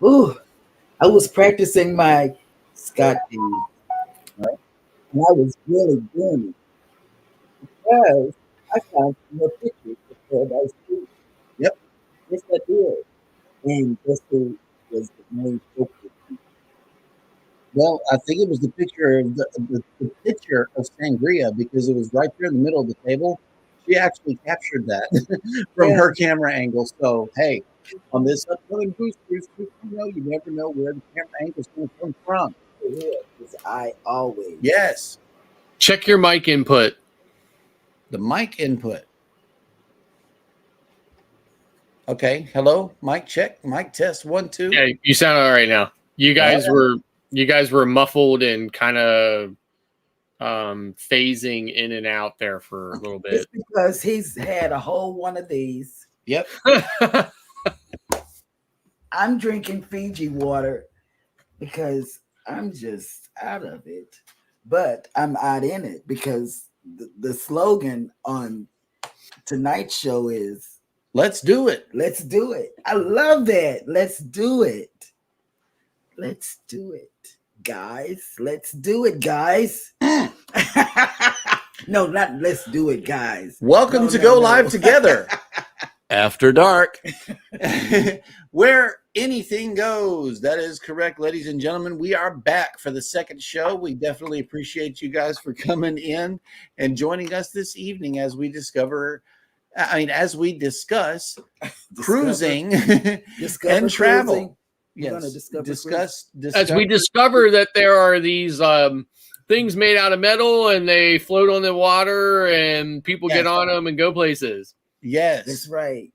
Ooh, I was practicing my Scott Dean, right? And I was really doing it because I found some more pictures of Paradise Street. Yep, yes, I did. And guess who was the main focus? Well, I think it was the picture of the picture of Sangria because it was right there in the middle of the table. She actually captured that from her camera angle. So, hey, on this upcoming Boosters 2.0, you never know where the camera angle is going to come from. Yeah, because I always. Yes, Check your mic input. the mic input. Okay, hello, mic check, mic test, 1, 2. Yeah, you sound all right now. You guys were muffled and kind of phasing in and out there for a little bit. It's because he's had a whole one of these. Yep. I'm drinking Fiji water because I'm just out of it. But I'm out in it because the slogan on tonight's show is let's do it. Let's do it. I love that. Let's do it. Let's do it, guys. Let's do it, guys. No, not let's do it, guys. Welcome to Go Live Together After Dark, where anything goes. That is correct, ladies and gentlemen. We are back for the second show. We definitely appreciate you guys for coming in and joining us this evening as we discuss cruising and travel. Cruising. Yes, discuss as we discover that there are these things made out of metal and they float on the water and people get on them and go places. Yes, that's right.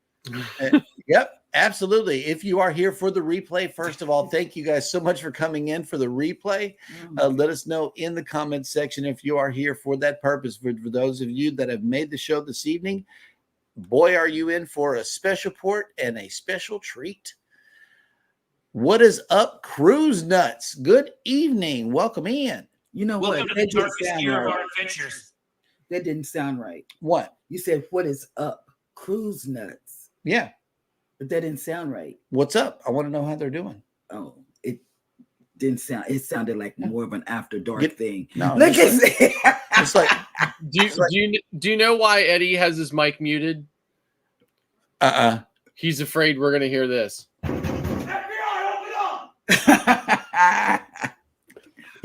Yep, absolutely. If you are here for the replay, first of all, thank you guys so much for coming in for the replay. Let us know in the comments section if you are here for that purpose. For those of you that have made the show this evening, boy, are you in for a special port and a special treat. What is up, Cruise Nuts? Good evening. Welcome in. You know Welcome what? to the darkest year of our adventures. That didn't sound right. What? You said, what is up? Cruise Nuts. Yeah. But that didn't sound right. What's up? I want to know how they're doing. Oh, it didn't sound, it sounded like more of an after dark thing. No. Look at it's like, do you know why Eddie has his mic muted? He's afraid we're going to hear this.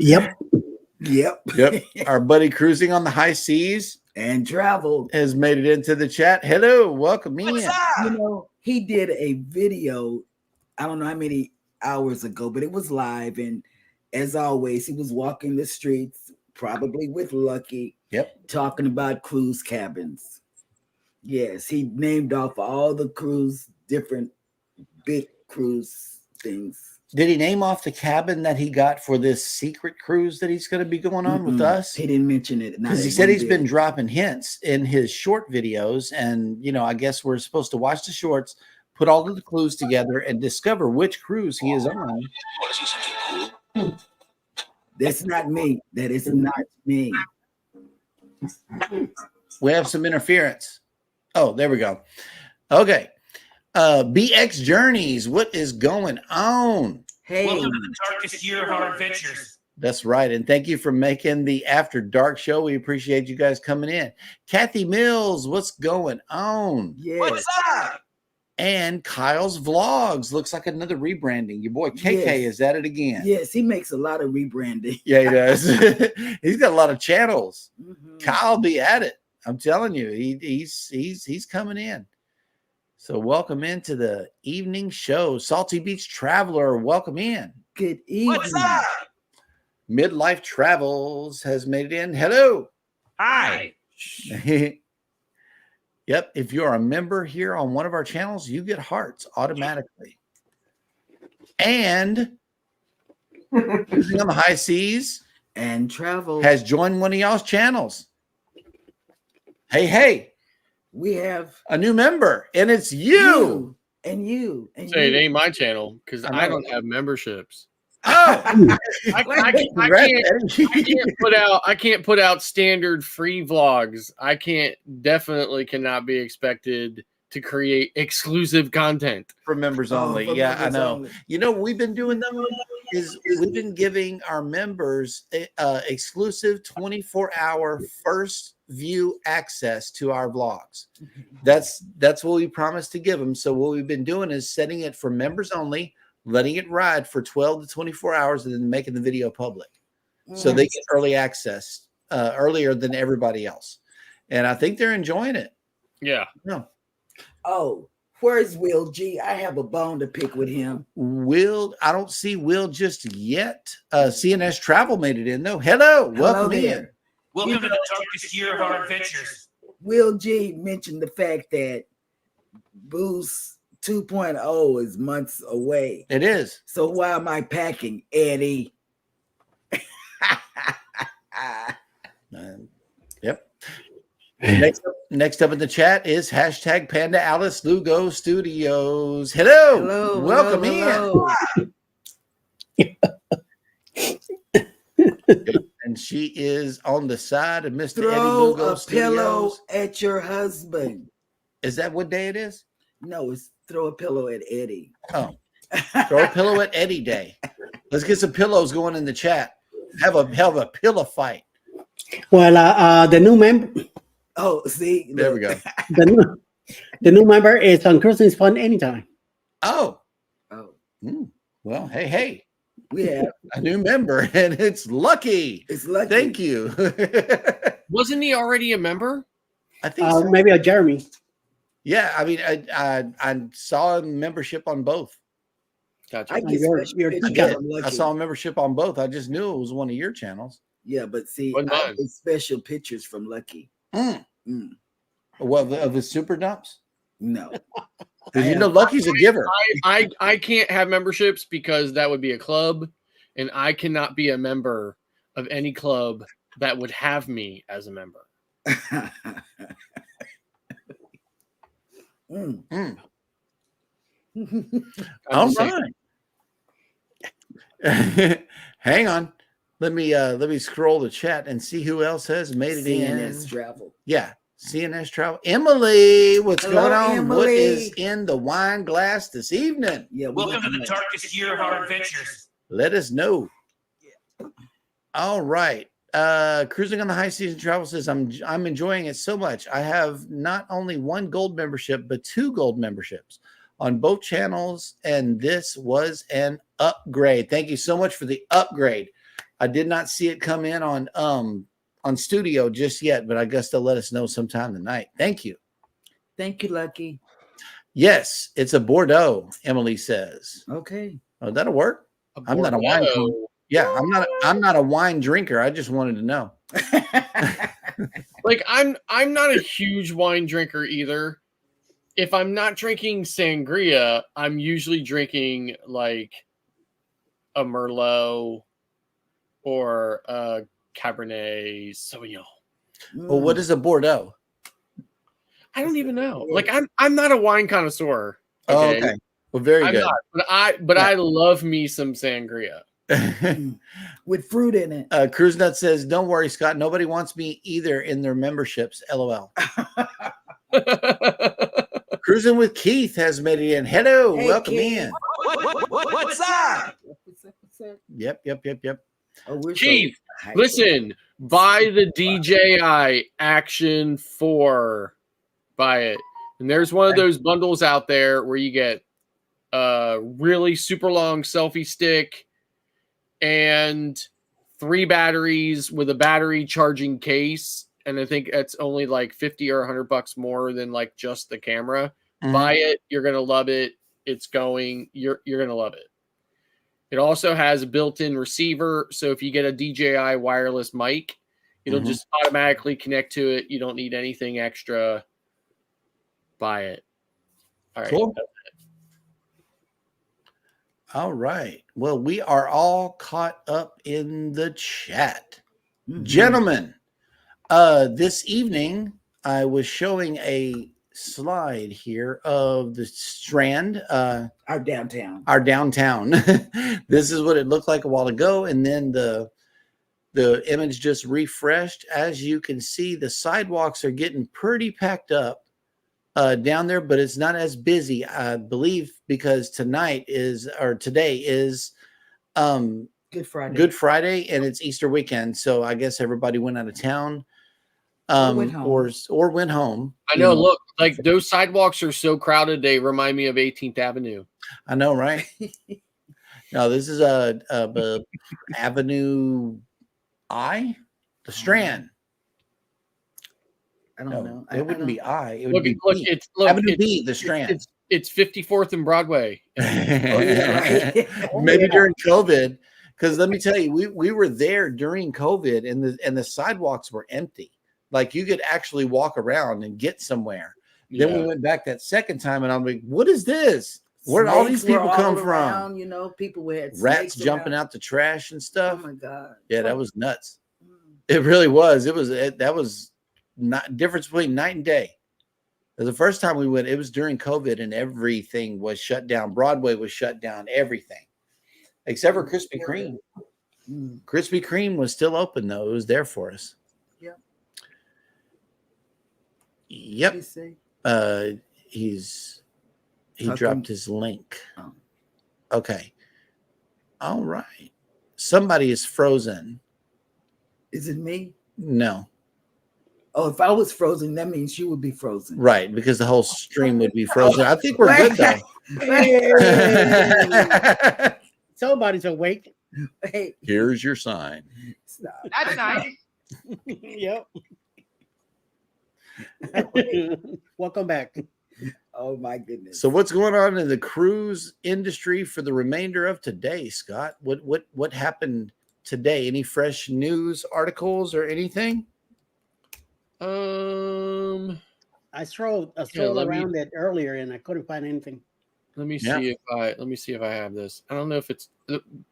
Yep. Our buddy cruising on the high seas and travel has made it into the chat. Hello, welcome in. You know, he did a video, I don't know how many hours ago, but it was live. And as always, he was walking the streets, probably with Lucky, talking about cruise cabins. Yes, he named off all the cruise, different big cruise things. Did he name off the cabin that he got for this secret cruise that he's going to be going on with us? He didn't mention it. Because he said he's been dropping hints in his short videos. And, you know, I guess we're supposed to watch the shorts, put all of the clues together, and discover which cruise he is on. That's not me. That is not me. We have some interference. Oh, there we go. Okay. BX Journeys, what is going on? Hey, welcome to the darkest year of our adventures. That's right. And thank you for making the After Dark show. We appreciate you guys coming in. Kathy Mills, what's going on? Yes. What's up? And Kyle's Vlogs, looks like another rebranding. Your boy KK is at it again. Yes, he makes a lot of rebranding. Yeah, he does. He's got a lot of channels. Kyle be at it. I'm telling you, he's coming in. So welcome into the evening show. Salty Beach Traveler, welcome in. Good evening. What's up? Midlife Travels has made it in. Hello. Hi. Yep. If you're a member here on one of our channels, you get hearts automatically. And Cruising on the High Seas and Travel has joined one of y'all's channels. Hey. We have a new member, and it's you. And you. Say it ain't my channel because I don't have memberships. Oh, I can't put out standard free vlogs. Definitely cannot be expected to create exclusive content for members Oh, only. for Yeah, I members know. only. You know, what we've been doing though is we've been giving our members exclusive 24-hour first view access to our vlogs. That's what we promised to give them. So what we've been doing is setting it for members only, letting it ride for 12 to 24 hours, and then making the video public. So they get early access earlier than everybody else. And I think they're enjoying it. yeah No. Oh, where's Will G? I have a bone to pick with him. Will, I don't see Will just yet. CNS Travel made it in though. Hello, welcome in. there. Welcome to the darkest year of our adventures. Will G mentioned the fact that Boost 2.0 is months away. It is. So why am I packing, Eddie? Yep. Next up in the chat is hashtag Panda Alice Lugo Studios. Hello. Hello. Welcome hello. in. And she is on the side of Mr. Eddie Throw Lugo a pillow Studios. at your husband. Is that what day it is? No, it's throw a pillow at Eddie. Oh, throw a pillow at Eddie Day. Let's get some pillows going in the chat. Have a pillow fight. Well, the new member, Oh, see, There we go. the new member is on Cruising Fun anytime. Oh, Oh, well, hey, we have. a new member, and it's Lucky. It's lucky. Thank you. wasn't he already a member? I think so. Maybe a Jeremy. Yeah, I mean, I saw a membership on both. Gotcha. I get You're- special you're- pictures I did. from Lucky. I saw a membership on both. I just knew it was one of your channels. Yeah, but see, Wasn't I mine. get special pictures from Lucky. Mm. What of his super dumps? No. Because you know Lucky's a giver. I can't have memberships because that would be a club, and I cannot be a member of any club that would have me as a member. Mm. All just saying. right. Hang on. Let me scroll the chat and see who else has made it CNS in. travel. Yeah, CNS Travel. Emily, what's Hello, going on? What Emily. is in the wine glass this evening? Yeah, we Welcome to don't the know. darkest year of our adventures. Let us know. All right. Cruising on the High Season Travel says I'm enjoying it so much. I have not only one gold membership, but 2 gold memberships on both channels, and this was an upgrade. Thank you so much for the upgrade. I did not see it come in on Studio just yet, but I guess they'll let us know sometime tonight. Thank you. Thank you, Lucky. Yes, it's a Bordeaux, Emily says. Okay. Oh, that'll work. I'm not a wine Bordeaux. Yeah, I'm not a wine drinker. I just wanted to know. Like I'm not a huge wine drinker either. If I'm not drinking sangria, I'm usually drinking like a Merlot or a Cabernet Sauvignon. Well, what is a Bordeaux? I don't even know. Like I'm not a wine connoisseur. Oh, okay. Well, very I'm good. not, but I love me some sangria. with fruit in it? Cruise Nut says, "Don't worry, Scott. Nobody wants me either in their memberships." LOL. Cruising with Keith has made it in. Hello, Hey, welcome Keith. in. What's up? What's up? Yep. Oh, we're so Keith, hyper. listen, buy the DJI Action 4. Buy it. And there's one of those bundles out there where you get a really super long selfie stick and 3 batteries with a battery charging case. And I think it's only like 50 or $100 more than like just the camera. Mhm. Buy it. You're going to love it. It's going, you're going to love it. It also has a built-in receiver. So if you get a DJI wireless mic, it'll Mhm. just automatically connect to it. You don't need anything extra. Buy it. All right. Cool. All right. Well, we are all caught up in the chat. Mhm. Gentlemen, this evening I was showing a slide here of the Strand, Our downtown. our downtown. This is what it looked like a while ago, and then the image just refreshed. As you can see, the sidewalks are getting pretty packed up down there, but it's not as busy, I believe, because today is Good Friday. Good Friday, and it's Easter weekend. So I guess everybody went out of town, went home. or went home. I know. Look, like those sidewalks are so crowded. They remind me of 18th Avenue. I know, right? No, this is Avenue I, the Strand. I don't No, know. it wouldn't be I. It would Look, be look, B. it's look, Avenue it's, B, the Strand. it's 54th and Broadway. Right. Maybe during COVID, because let me tell you, we were there during COVID, and the sidewalks were empty. Like you could actually walk around and get somewhere. Then we went back that second time, and I'm like, "What is this? Where did all these Snakes were people come all from? around, you know, people had Rats snakes jumping around. out the trash and Oh stuff." my God. Yeah, that was nuts. Mm. It really was. That was not difference between night and day. The first time we went, it was during COVID, and everything was shut down. Broadway was shut down. Everything except for Krispy Kreme. Mm. Krispy Kreme was still open though. It was there for us. Yep. Yep. You see? He How dropped come- his link. Oh. Okay. All right. Somebody is frozen. Is it me? No. Oh, if I was frozen, that means you would be frozen. Right, because the whole stream would be frozen. I think we're good though. Hey, somebody's awake. Hey, Here's your sign. stop. That's nice. Yep. Welcome back. Oh my goodness. So what's going on in the cruise industry for the remainder of today, Scott? What happened today? Any fresh news articles or anything? I strolled let me- around it earlier and I couldn't find anything. Let me Yeah. see if I have this. I don't know if it's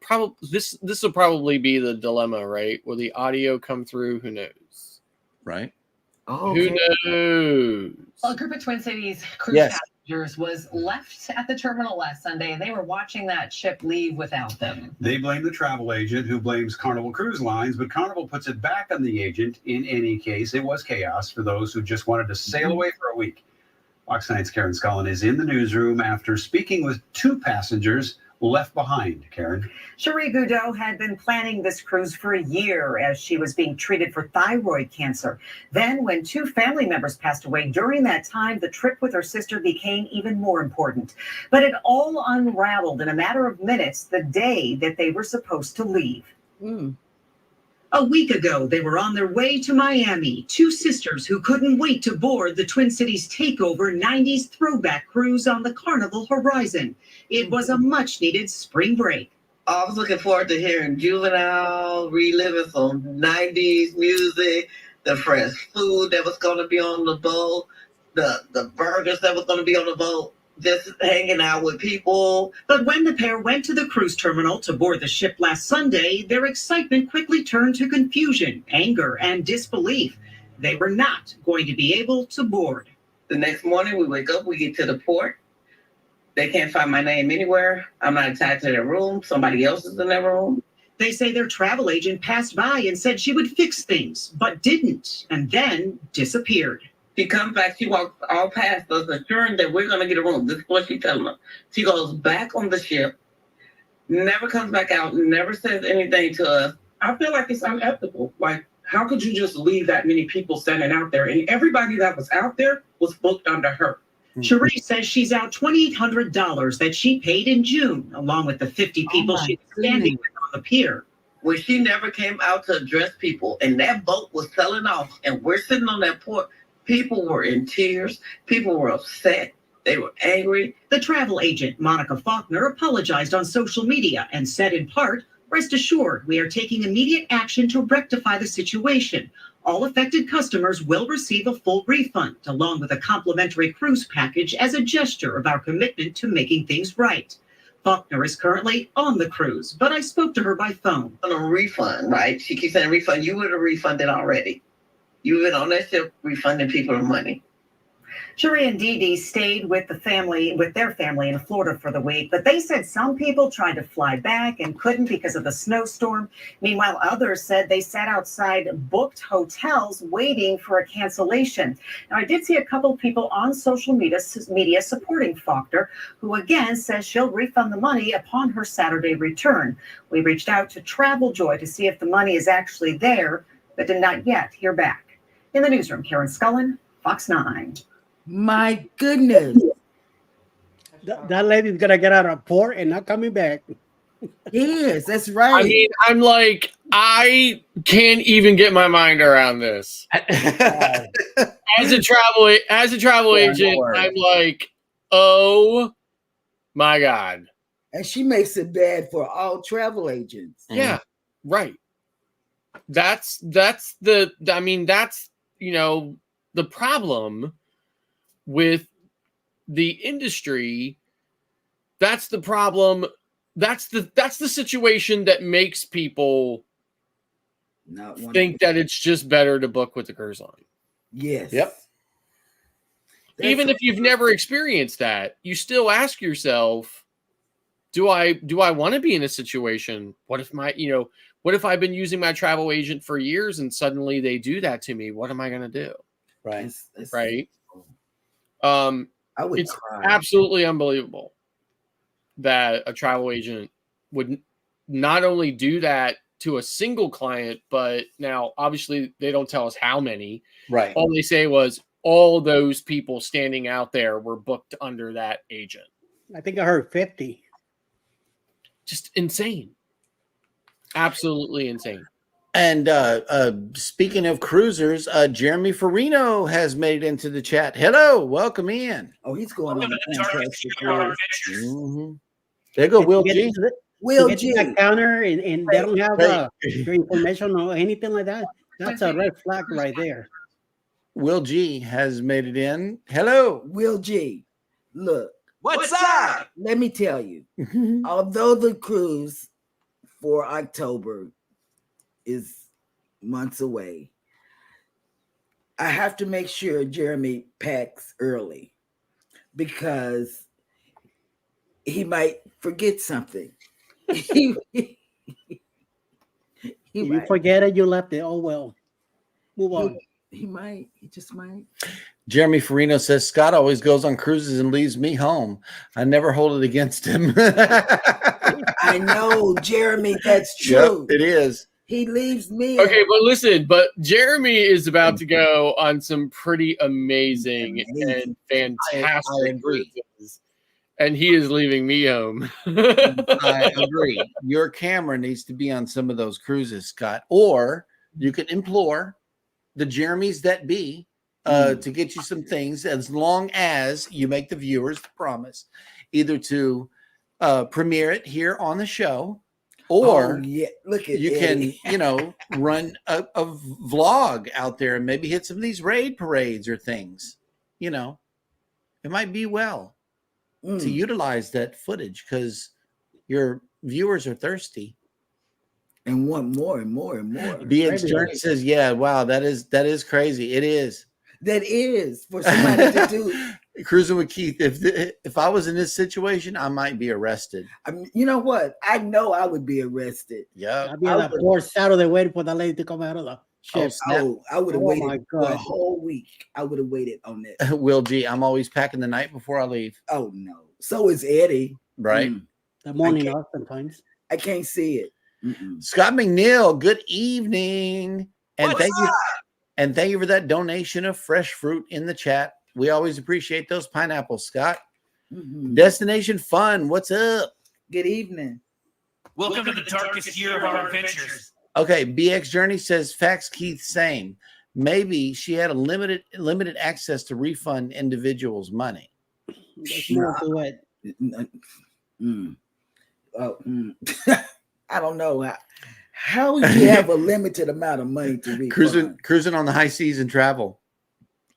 probably this will probably be the dilemma, right? Will the audio come through? Who knows? Right. Oh, Who okay. knows? Well, a group of Twin Cities cruise Yes. passengers was left at the terminal last Sunday, and they were watching that ship leave without them. They blame the travel agent, who blames Carnival Cruise Lines, but Carnival puts it back on the agent. In any case, it was chaos for those who just wanted to sail away for a week. Fox 9's Karen Scullin is in the newsroom after speaking with two passengers left behind. Karen. Cherie Goudot had been planning this cruise for a year as she was being treated for thyroid cancer. Then, when two family members passed away during that time, the trip with her sister became even more important. But it all unraveled in a matter of minutes the day that they were supposed to leave. Mm. A week ago, they were on their way to Miami, two sisters who couldn't wait to board the Twin Cities takeover 90s throwback cruise on the Carnival Horizon. It was a much-needed spring break. I was looking forward to hearing Juvenile reliving some 90s music, the fresh food that was going to be on the boat, the burgers that was going to be on the boat, just hanging out with people. But when the pair went to the cruise terminal to board the ship last Sunday, their excitement quickly turned to confusion, anger, and disbelief. They were not going to be able to board. The next morning, we wake up, we get to the port. They can't find my name anywhere. I'm not attached to their room. Somebody else is in their room. They say their travel agent passed by and said she would fix things, but didn't, and then disappeared. She comes back, she walks all past us, assuring that we're going to get a room. This is what she's telling us. She goes back on the ship, never comes back out, never says anything to us. I feel like it's unethical. Like, how could you just leave that many people standing out there? And everybody that was out there was booked under her. Cherie says she's out $2,800 that she paid in June, along with the 50 people my she was standing with on the pier. When she never came out to address people, and that boat was selling off, and we're sitting on that port, people were in tears, people were upset, they were angry. The travel agent, Monica Faulkner, apologized on social media and said in part, "Rest assured, we are taking immediate action to rectify the situation. All affected customers will receive a full refund, along with a complimentary cruise package as a gesture of our commitment to making things right." Faulkner is currently on the cruise, but I spoke to her by phone. On a refund, right? She keeps saying refund. You would have refunded already. You've been on that ship refunding people the money. Cherie and Dee Dee stayed with their family in Florida for the week, but they said some people tried to fly back and couldn't because of the snowstorm. Meanwhile, others said they sat outside booked hotels waiting for a cancellation. Now, I did see a couple of people on social media supporting Faulkner, who again says she'll refund the money upon her Saturday return. We reached out to Travel Joy to see if the money is actually there, but did not yet hear back. In the newsroom, Karen Scullin, Fox 9. My goodness. That lady's gonna get out of port and not coming back. Yes, that's right. I mean, I'm like, I can't even get my mind around this. As a travel agent, Lord. I'm like, oh my God. And she makes it bad for all travel agents. Yeah, right. That's the problem with the industry. That's the problem. That's the situation that makes people think that it's just better to book with the cruise line. Yes. Yep. Even if you've never experienced that, you still ask yourself, do I want to be in a situation? What if I've been using my travel agent for years and suddenly they do that to me? What am I going to do? Right. Right. I would It's cry. absolutely unbelievable that a travel agent would not only do that to a single client, but now obviously they don't tell us how many. Right. All they say was all those people standing out there were booked under that agent. I think I heard 50. Just insane. Absolutely insane. And speaking of cruisers, Jeremy Farino has made it into the chat. Hello, welcome in. Oh, he's going on a fantastic cruise. There you go, Will Get G. to the- Will get to G. that counter and they don't have Hey. your information or anything like that. That's a red flag right there. Will G has made it in. Hello. Will G. Look, What's up? let me tell you, although the cruise for October is months away, I have to make sure Jeremy packs early because he might forget something. he You might. forget it, you left it. Oh well. Move on. He might. He just might. Jeremy Farino says Scott always goes on cruises and leaves me home. I never hold it against him. I know, Jeremy. That's true. Yep, it is. He leaves me. Okay, but listen, Jeremy is about to go on some pretty amazing and fantastic I agree. cruises, and he is leaving me home. I agree. Your camera needs to be on some of those cruises, Scott, or you could implore the Jeremys that be to get you some things, as long as you make the viewers the promise, either to premiere it here on the show, or yeah, look at you Eddie. can, run a vlog out there and maybe hit some of these raid parades or things. It might be well to utilize that footage because your viewers are thirsty and want more and more and more. BX Journey says, "Yeah, wow, that is crazy. It is. That is for somebody to do." Cruising with Keith. If I was in this situation, I might be arrested. I mean, you know what? I know I would be arrested. Yeah, I'd be on that poor Saturday waiting for the lady to come out of the ship. I would have Oh, waited my for a God. whole week. I would have waited on that. Will G. I'm always packing the night before I leave. Oh no. So is Eddie. Right. The morning oftentimes. I can't see it. Scott McNeil, good evening. And What's thank you. up? And thank you for that donation of fresh fruit in the chat. We always appreciate those pineapples, Scott. Destination Fun, what's up? Good evening. Welcome to the darkest year of our adventures. Okay, BX Journey says facts Keith same. Maybe she had a limited access to refund individuals' money. There's more to it. I don't know. How would you have a limited amount of money to refund? Cruising on the high seas and travel.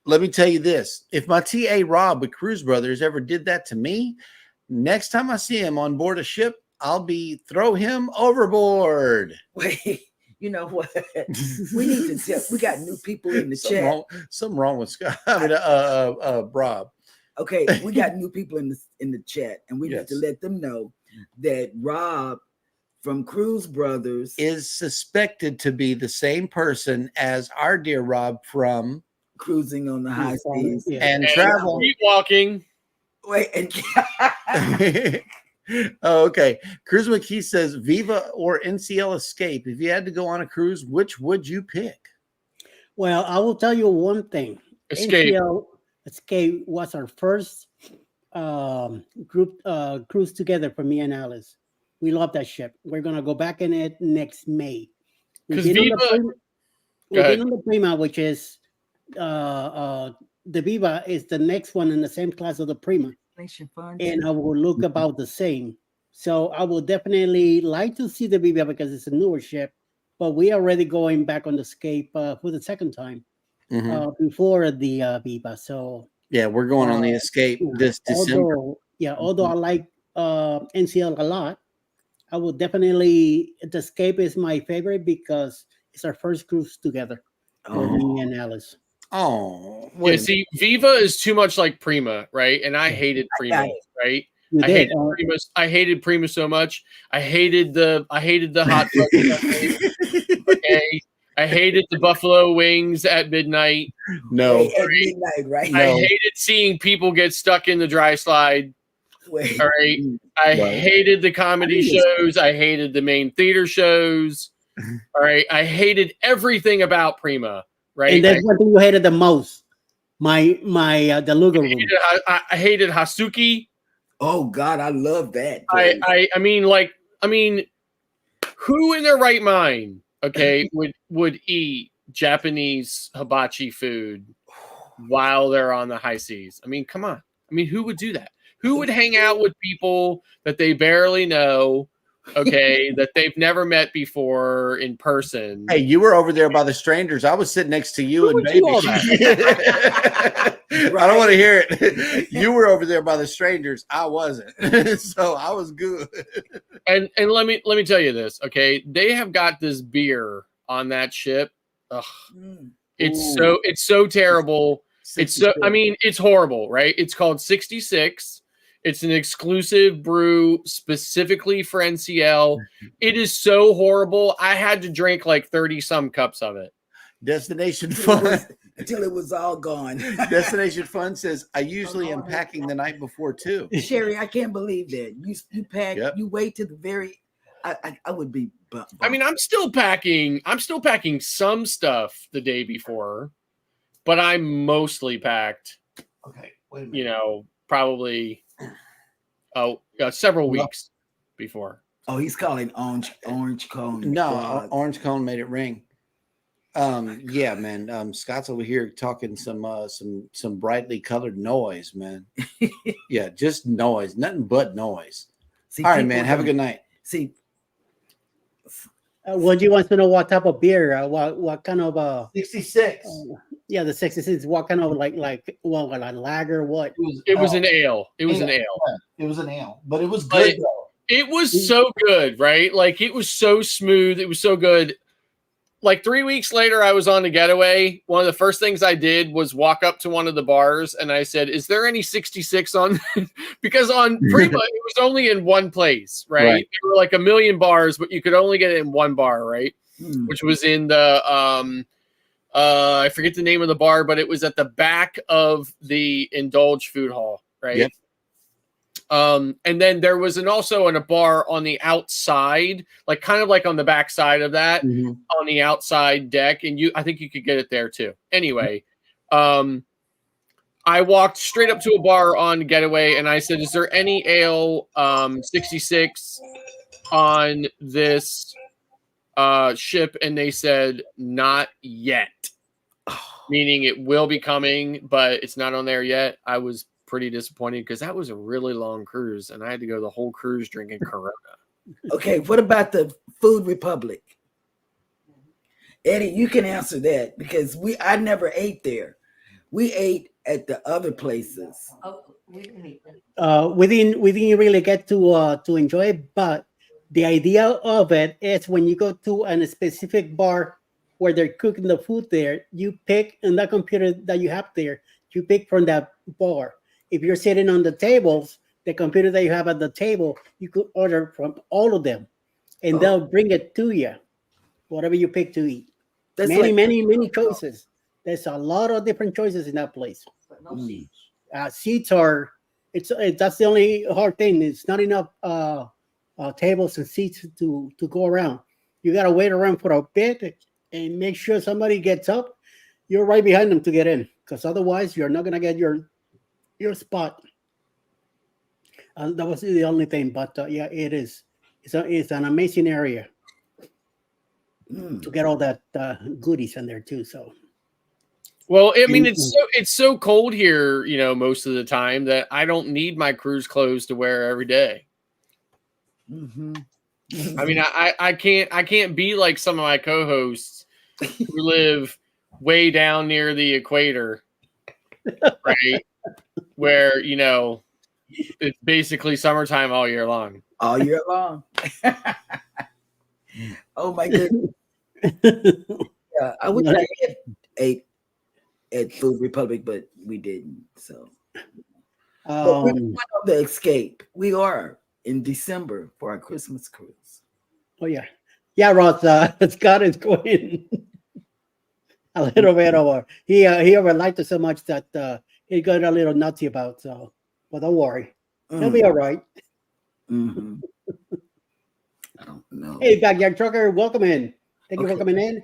Let me tell you this. If my TA Rob with Cruise Brothers ever did that to me, next time I see him on board a ship, I'll throw him overboard. Wait, You know what? We need to tell. We got new people in the chat. Something wrong with Scott. I mean, Rob. Okay, we got new people in the chat, and we need to let them know that Rob from Cruz Brothers is suspected to be the same person as our dear Rob from Cruising on the High Seas and Travel. Keep walking. Wait, and oh, okay. Cruz McKee says Viva or NCL Escape. If you had to go on a cruise, which would you pick? Well, I will tell you one thing. Escape. NCL Escape was our first group cruise together for me and Alice. We love that ship. We're gonna go back in it next May. We've been on the Prima, which is the Viva is the next one in the same class of the Prima. And I will look about the same. So I will definitely like to see the Viva because it's a newer ship, but we are already going back on the Escape for the second time before the Viva. So yeah, we're going on the Escape this December. Although I like NCL a lot, I will definitely, the Escape is my favorite because it's our first cruise together for me and Alice. Oh, yeah. See, Viva is too much like Prima, right? And I hated Prima, right? I hated Prima so much. I hated the hot fudge. Okay. I hated the buffalo wings at midnight. No, at midnight, right? I hated seeing people get stuck in the dry slide. Wait. All right. I hated the comedy shows. I hated the main theater shows. All right. I hated everything about Prima. Right. And that's one thing you hated the most. The Luger room. I hated Hasuki. Oh God, I love that. I mean, who in their right mind, okay, would eat Japanese hibachi food while they're on the high seas? I mean, come on. I mean, who would do that? Who would hang out with people that they barely know? Okay, that they've never met before in person. Hey, you were over there by the strangers. I was sitting next to you and baby. I don't want to hear it. You were over there by the strangers. I wasn't. So I was good. And let me tell you this, okay? They have got this beer on that ship. Ugh. It's so terrible. It's so, I mean, it's horrible, right? It's called 66. It's an exclusive brew specifically for NCL. It is so horrible. I had to drink like 30 some cups of it. Destination Fun. Until it was all gone. Destination Fun says, I usually am packing the night before too. Sherry, I can't believe that. You pack, you wait to the very, I would be. I mean, I'm still packing some stuff the day before, but I'm mostly packed. Okay. Wait a minute. You know, probably several weeks before. Oh, he's calling orange cone. No, orange cone made it ring. Yeah, man. Scott's over here talking some brightly colored noise, man. Yeah, just noise, nothing but noise. See, all right, man. Have a good night. See, what do you want to know? What type of beer? What kind of 66? Yeah, the 66. What kind of like lager? What? It was an ale. It was an ale. It was an ale, but it was good though. It was so good, right? Like it was so smooth. It was so good. Like 3 weeks later, I was on the Getaway. One of the first things I did was walk up to one of the bars and I said, "Is there any 66 on?" Because on Prima, it was only in one place, right? There were like a million bars, but you could only get it in one bar, right? Which was in the I forget the name of the bar, but it was at the back of the Indulge Food Hall, right? Yep. And then there was also in a bar on the outside, like kind of like on the back side of that, on the outside deck, and I think you could get it there too. Anyway, I walked straight up to a bar on Getaway, and I said, "Is there any ale 66 on this ship?" And they said, "Not yet," meaning it will be coming, but it's not on there yet. I was pretty disappointed because that was a really long cruise and I had to go the whole cruise drinking Corona. Okay, what about the Food Republic? Eddie, you can answer that because I never ate there. We ate at the other places. Oh, we didn't eat that. We didn't really get to enjoy it, but The idea of it is when you go to a specific bar where they're cooking the food there, you pick in that computer that you have there, you pick from that bar. If you're sitting on the tables, the computer that you have at the table, you could order from all of them, and they'll bring it to you, whatever you pick to eat. That's Many choices. There's a lot of different choices in that place. Seats are, that's the only hard thing. It's not enough tables and seats to go around. You got to wait around for a bit and make sure somebody gets up. You're right behind them to get in, because otherwise you're not going to get your spot. That was the only thing, but yeah, it is. It's an amazing area to get all that goodies in there too. So, well, I mean, it's so cold here, you know, most of the time that I don't need my cruise clothes to wear every day. Mm-hmm. I mean, I can't be like some of my co-hosts who live way down near the equator, right? Where, you know, it's basically summertime all year long. All year long. Oh my goodness. Yeah, I would have ate at Food Republic, but we didn't. So but we're on the escape. We are in December for our Christmas cruise. Oh yeah. Yeah, Ross, Scott is going a little bit over. He overliked it so much that he got a little nutsy about. So, but don't worry, he'll be all right. Mm-hmm. I don't know. Hey, Backyard Trucker, welcome in. Thank you for coming in.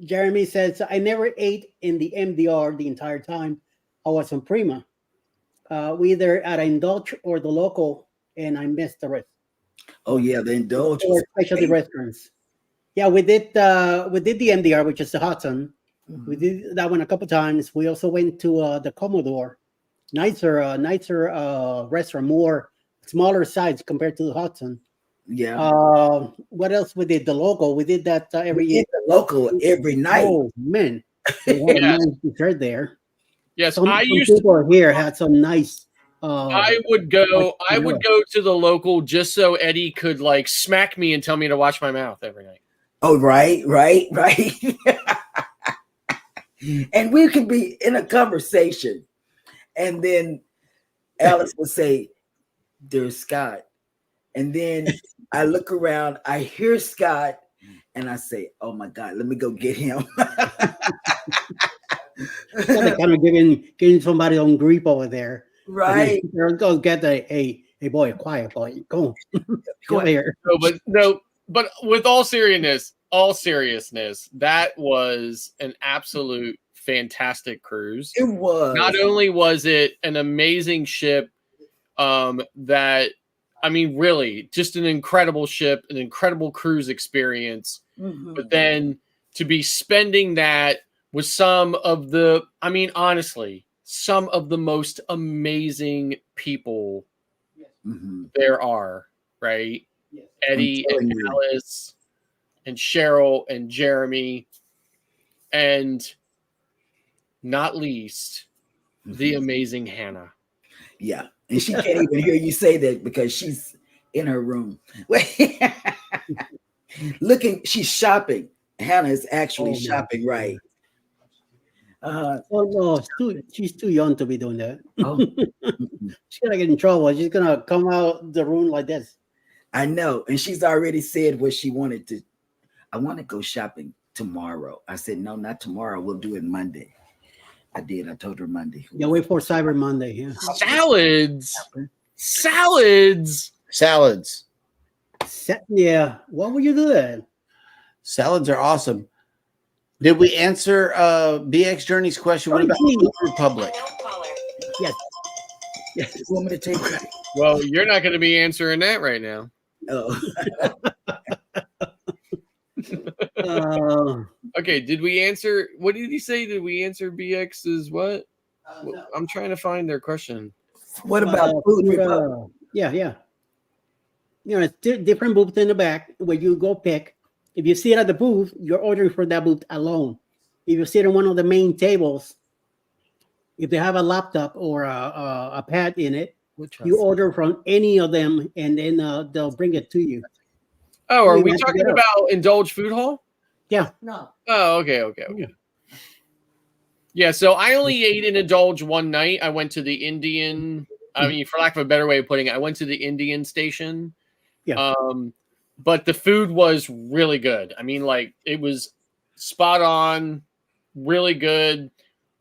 Jeremy says, I never ate in the MDR the entire time I was on Prima. We either at Indulge or the local, and I missed the rest. Oh yeah, the Indulge or specialty restaurants. Yeah, we did the MDR, which is the Hudson. Mm-hmm. We did that one a couple times. We also went to the Commodore, nicer restaurant, more smaller size compared to the Hudson. Yeah. What else we did? The local. We did that every year. The local every night. Oh man, they had a nice dessert there. Yes, some used people here had some nice. I would go to the local just so Eddie could like smack me and tell me to watch my mouth every night. Oh, right. And we could be in a conversation, and then Alice would say, "There's Scott," and then I look around, I hear Scott, and I say, "Oh my God, let me go get him." Kind of giving somebody on grief over there. Right. Go get a boy, a quiet boy. Go here. But with all seriousness, that was an absolute fantastic cruise. It was. Not only was it an amazing ship, that I mean, really, just an incredible ship, an incredible cruise experience. Mm-hmm. But then to be spending that with some of the most amazing people there are, right? Yes. Eddie and Alice and Cheryl and Jeremy, and not least, the amazing Hannah. Yeah. And she can't even hear you say that because she's in her room. She's shopping. Hannah is actually shopping, right? No, she's too young to be doing that. Oh. She's gonna get in trouble. She's gonna come out the room like this. I know, and she's already said what she wanted to. I want to go shopping tomorrow. I said no, not tomorrow. We'll do it Monday. I did. I told her Monday. Yeah, wait for Cyber Monday. Yeah. Salads. Yeah. Why would you do that? Salads are awesome. Did we answer BX Journey's question? What about Food Republic? Yes. Yes. You want me to take that? Well, you're not going to be answering that right now. Oh. Okay. Did we answer? What did he say? Did we answer BX's what? I'm trying to find their question. What about Food Republic? Yeah. You know, it's different booths in the back where you go pick. If you sit at the booth, you're ordering for that booth alone. If you sit on one of the main tables, if they have a laptop or a pad in it, You order from any of them, and then they'll bring it to you. Oh, are We we went talking together. about Indulge Food Hall? Yeah. No. Oh, okay. Yeah, so I only ate in Indulge one night. I went to the Indian. I mean, for lack of a better way of putting it, I went to the Indian station. Yeah. But the food was really good. I mean, like it was spot on, really good.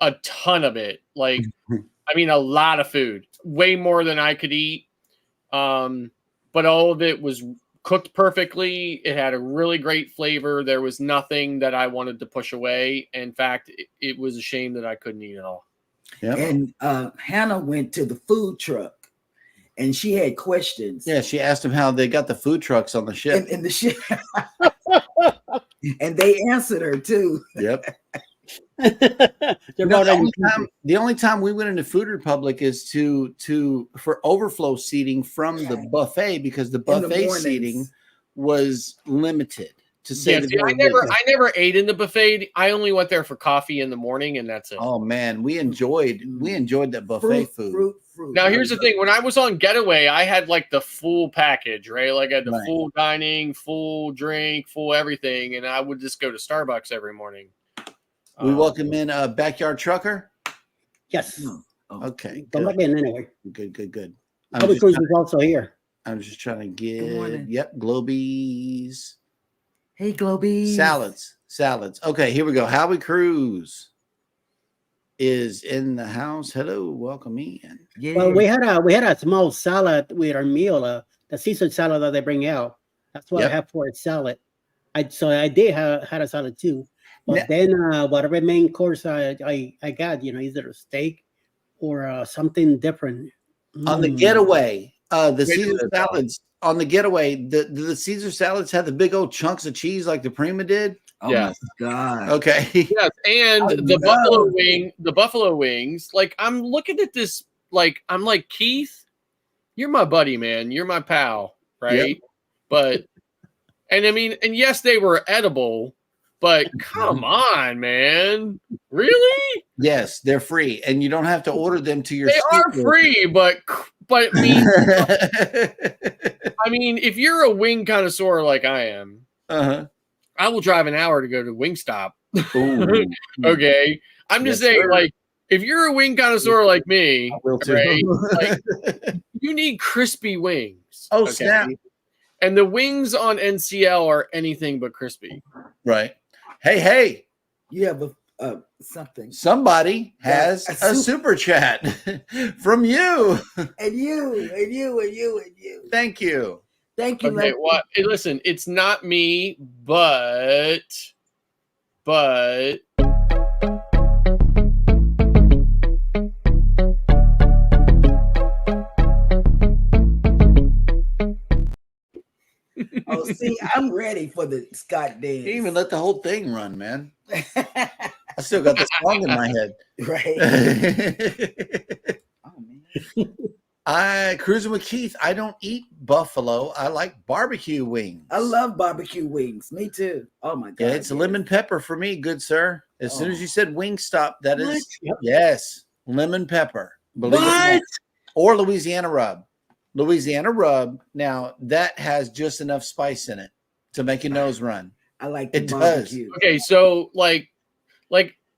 A ton of it. Like, I mean, a lot of food, way more than I could eat. But all of it was cooked perfectly. It had a really great flavor. There was nothing that I wanted to push away. In fact, it was a shame that I couldn't eat it all. Yep. And Hannah went to the food truck, and she had questions. Yeah, she asked him how they got the food trucks on the ship. In the ship, and they answered her too. Yep. They're about The only time we went into Food Republic is for overflow seating from the buffet, because the In the buffet mornings. seating was limited. To say Yeah, the see, very I least. never ate in the buffet. I only went there for coffee in the morning, and that's it. Oh man, we enjoyed that buffet food. Fruit. Now, here's the thing. When I was on Getaway, I had like the full package, right? Like I had the Right. full dining, full drink, full everything. And I would just go to Starbucks every morning. We welcome in Backyard Trucker. Yes. Okay. Come back in anyway. Good. Bobby Cruz is also here. I'm just trying to morning. get. Yep, Globies. Hey, Globies. Salads. Okay, here we go. Howie Cruz is in the house. Hello, welcome in. Yeah. Well, we had a small salad with our meal, the Caesar salad that they bring out. That's what Yep. I have for a salad. I did had a salad too, but Yeah. then whatever main course I got, either a steak or something different. On the Mm. getaway, the Wait a Caesar minute, though. salads. On the getaway, the Caesar salads had the big old chunks of cheese like the Prima did. Oh Yeah. my God. Okay. Yes, and I the buffalo wings. Like I'm looking at this, like I'm like, Keith, you're my buddy, man. You're my pal, right? But and I mean, and yes, they were edible, but come on, man. Really? Yes, they're free, and you don't have to order them to your. They are seat. free, but I mean, if you're a wing connoisseur like I am, Uh-huh. I will drive an hour to go to Wingstop. Ooh. Okay. I'm just Yes, saying, sir. like, if you're a wing connoisseur like me, I will too. right, like, you need crispy wings. Oh, snap. And the wings on NCL are anything but crispy. Right. Hey, You have something. somebody has Yeah, a super chat from you. And you. Thank you. Thank you. Okay, Lexi. well, hey, listen, it's not me, but Oh, see, I'm ready for the Scott dance. You didn't even let the whole thing run, man. I still got the song in my head. Right. Oh man. I cruising with Keith. I don't eat buffalo. I like barbecue wings. I love barbecue wings. Me too. Oh my God. Yeah, it's a lemon pepper for me, good sir. As soon as you said Wingstop, that What? is yes, lemon pepper. Believe it or not. Or Louisiana rub. Louisiana rub. Now that has just enough spice in it to make your nose run. I like the It does. barbecue. okay, so like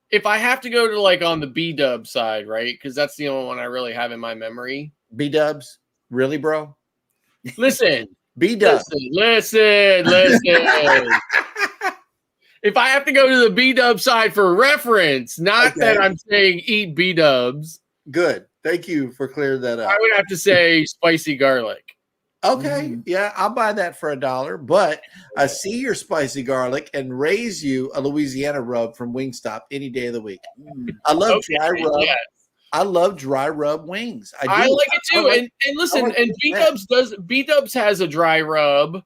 if I have to go to like on the B-dub side, right? Because that's the only one I really have in my memory. B-dubs, really, bro? Listen, B-dub. listen. If I have to go to the B-dub side for reference, not Okay. that I'm saying eat B-dubs, Good. Thank you for clearing that up. I would have to say spicy garlic. Okay, Mhm. yeah, I'll buy that for $1, but I see your spicy garlic and raise you a Louisiana rub from Wingstop any day of the week. Mm. I love Okay, dry rub. yeah. I love dry rub wings. I do. like it too. I like- And listen, like and it. B-dubs has a dry rub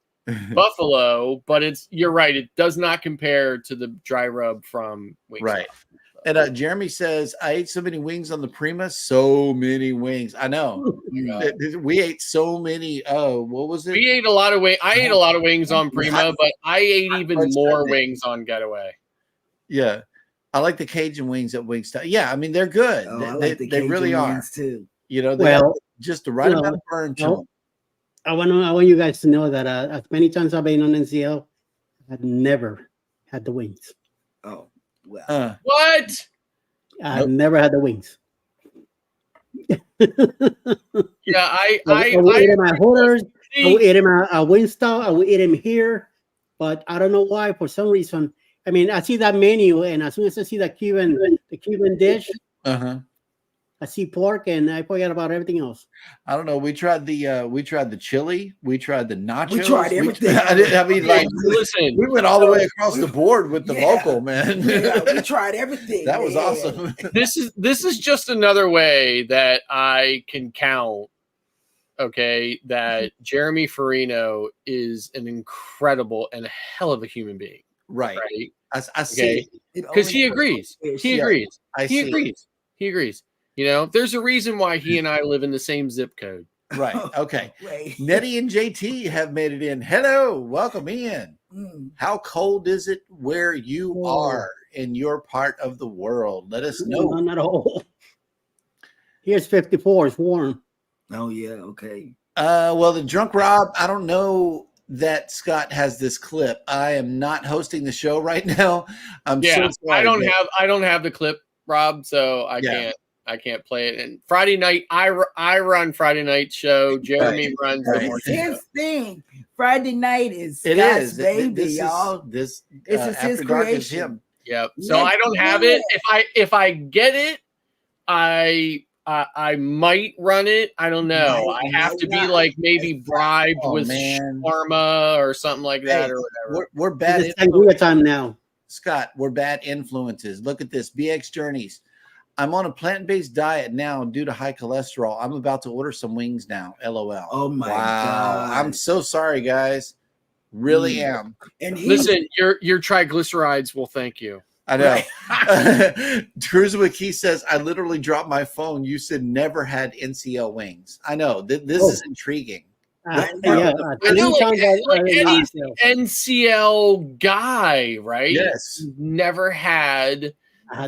buffalo, but you're right, it does not compare to the dry rub from Wingstop. Right. And Jeremy says, I ate so many wings on the Prima. So many wings. I know. We ate so many. Oh, what was it? We ate a lot of wings. I ate a lot of wings on Prima, but I ate even French more Sunday. wings on Getaway. Yeah. I like the Cajun wings at Wingstop. Yeah, I mean, they're good. Oh, I they like the they really Cajun are. wings too. You know, they Well, got just the right you know, amount of burn to well, them. I want you guys to know that as many times I've been on NCL, I've never had the wings. Oh, well. What? I've never had the wings. Yeah, I will eat them at Hooters. I will See, eat them at Wingstop. I will eat them here, but I don't know why. For some reason, I mean, I see that menu, and as soon as I see the Cuban dish, I see pork, and I forget about everything else. I don't know. We tried the chili. We tried the nachos. We tried everything. I mean, like, listen, we went all the way across the board with the local, man. Yeah, we tried everything. That was man. awesome. this is just another way that I can count. Okay, that Jeremy Farino is an incredible and a hell of a human being. Right. I see. Okay, because he agrees. He agrees. He agrees. He agrees. You know, there's a reason why he and I live in the same zip code. Right. Okay. Nettie and JT have made it in. Hello. Welcome in. How cold is it where you are in your part of the world? Let us know. None at all. Here's 54. It's warm. Oh, yeah. Okay. Well, the Drunk Rob, I don't know that Scott has this clip. I am not hosting the show right now. I'm so sorry. I don't have the clip, Rob, so I can't play it. And Friday night, I run Friday night show. Jeremy runs the morning show. His thing. Friday night is It Scott's is. baby, This y'all. is This is his After Dark is creation. him. Yep. So I don't have it. If I get it, I might run it. I don't know. I have to be like maybe bribed with shawarma or something like that or whatever. We're bad. It's sangria time now. Scott, we're bad influences. Look at this. BX Journeys. I'm on a plant-based diet now due to high cholesterol. I'm about to order some wings now. LOL. Oh my God. I'm so sorry, guys. Really am. And listen, your triglycerides will thank you. I know. Cruiserwick Key says, I literally dropped my phone. You said never had NCL wings. I know. This is intriguing. Eddie's NCL guy, right? Yes. Never had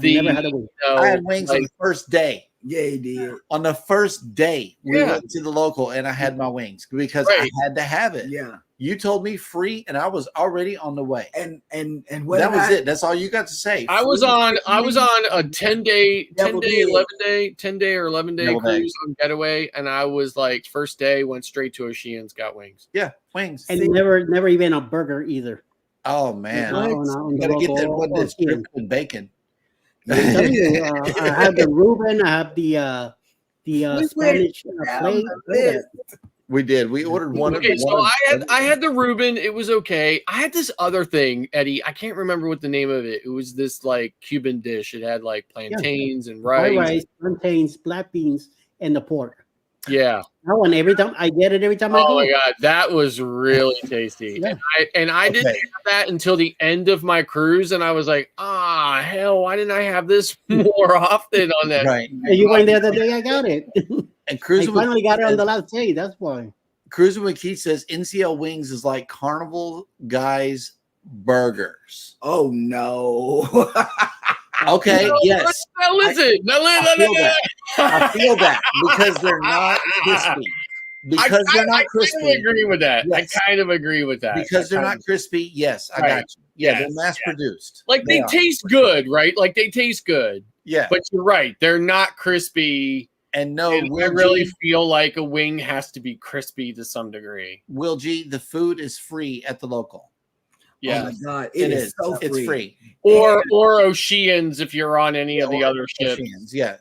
never had a wing. I had wings on the first day. Yeah, he did. On the first day, we went to the local and I had my wings because I had to have it. Yeah. You told me free, and I was already on the way. And that was it. That's all you got to say. I was on a 10-day, 10-day or 11-day cruise on Getaway, and I was like, first day went straight to Oceans, got wings. Yeah, wings. And never even a burger either. Oh man, you gotta get that one that's dripped with bacon. I have the Reuben. I have the Spanish plate. We did. We ordered one. Okay, so I had the Reuben. It was okay. I had this other thing, Eddie. I can't remember what the name of it. It was this like Cuban dish. It had like plantains and rice, plantains, black beans, and the pork. Yeah, that one every time I get it. Every time I go. Oh my god, that was really tasty. Yeah. And I didn't have that until the end of my cruise, and I was like, hell, why didn't I have this more often on that? Right. You weren't there the day I got it. And Cruiser I finally got it on the last day. That's why. Cruiser McKee says NCL wings is like Carnival Guys burgers. Oh no. Okay. Yes. Now listen. I feel that because they're not crispy. Because they're not crispy. I kind of agree with that. Yes. I kind of agree with that. Because they're not crispy. Yes, I got you. Yeah, they're mass produced. Like they taste good, right? Like they taste good. Yeah. But you're right. They're not crispy. And no, I really feel like a wing has to be crispy to some degree. Will G, the food is free at the local. Yeah. Oh my God. It is so free. It's free. Or Oceans if you're on any of the other ships. Oceans, yeah.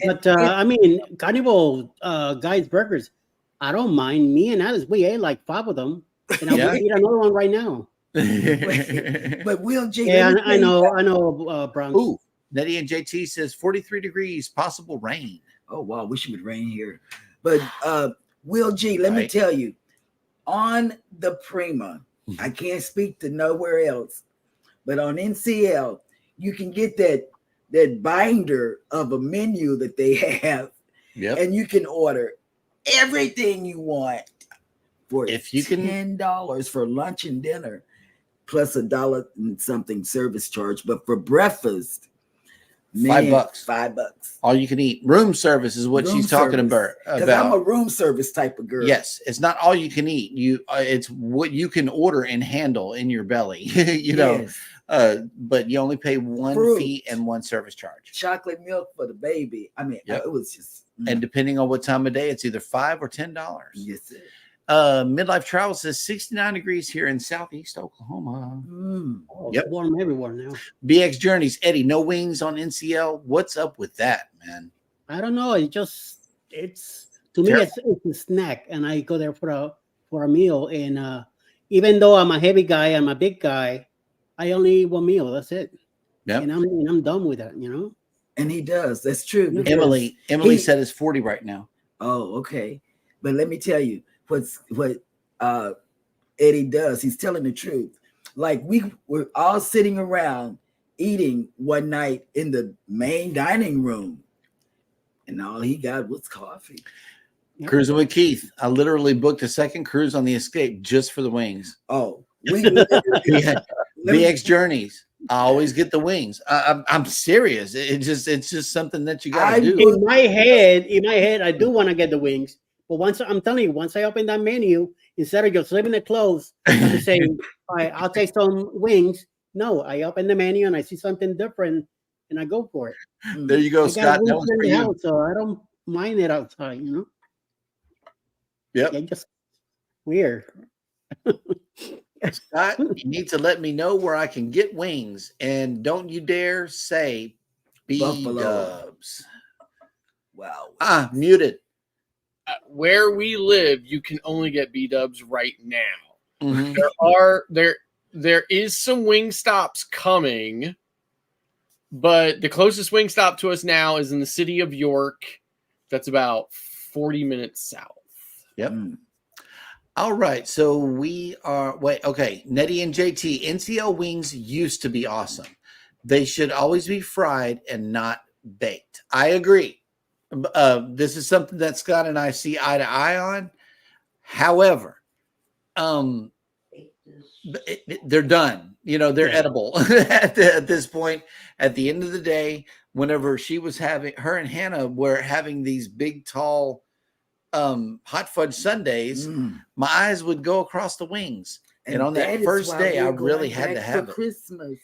But I mean, Carnival Guys Burgers, I don't mind. Me and Alice, we ate like 5 of them. And I'll eat another one right now. But Will G. Yeah, I know, Bronx. Ooh, Nettie and JT says 43 degrees, possible rain. Oh wow, wish it would rain here. But Will G, let me tell you, on the Prima, I can't speak to nowhere else, but on NCL, you can get that binder of a menu that they have, and you can order everything you want for $10 for lunch and dinner, plus $1 and something service charge. But for breakfast, Man, $5. $5. All you can eat. Room service is what Room she's talking service. about. Because I'm a room service type of girl. Yes, it's not all you can eat. It's what you can order and handle in your belly. Yes. But you only pay one Fruit. fee and one service charge. Chocolate milk for the baby. I mean, Yep. it was just. And depending on what time of day, it's either $5 or $10. Yes, sir. Midlife Travel says 69 degrees here in Southeast Oklahoma. Oh, Yep. It's warm everywhere now. BX Journeys, Eddie, no wings on NCL. What's up with that, man? I don't know. It's to me, Terrible. it's a snack, and I go there for a meal. And even though I'm a heavy guy, I'm a big guy, I only eat one meal. That's it. Yep. And I'm done with that. You know. And he does. That's true. because Emily he- said it's 40 right now. Oh, okay. But let me tell you what Eddie does. He's telling the truth. Like we were all sitting around eating one night in the main dining room, and all he got was coffee. Cruising with Keith. I literally booked a second cruise on the Escape just for the wings. Oh, we BX Journeys. I always get the wings. I'm serious. It's just something that you gotta do. In my head, I do want to get the wings. But once I'm telling you, once I open that menu, instead of just leaving it closed and saying, "All right, I'll take some wings," no, I open the menu and I see something different, and I go for it. There you go, I got Scott. That wings was in for the you. house, so I don't mind it outside. You know. Yep. Yeah, just weird. Scott, you need to let me know where I can get wings, and don't you dare say Buffalo. B-dubs. Wow. Muted. Where we live, you can only get B-dubs right now. Mhm. There is some wing stops coming, but the closest wing stop to us now is in the city of York. That's about 40 minutes south. Yep. All right. So we are okay. Nettie and JT, NCL wings used to be awesome. They should always be fried and not baked. I agree. This is something that Scott and I see eye to eye on. However, they're done. They're edible at this point. At the end of the day, whenever her and Hannah were having these big, tall hot fudge sundaes, my eyes would go across the wings. And on that first day, I really had to have it. Christmas.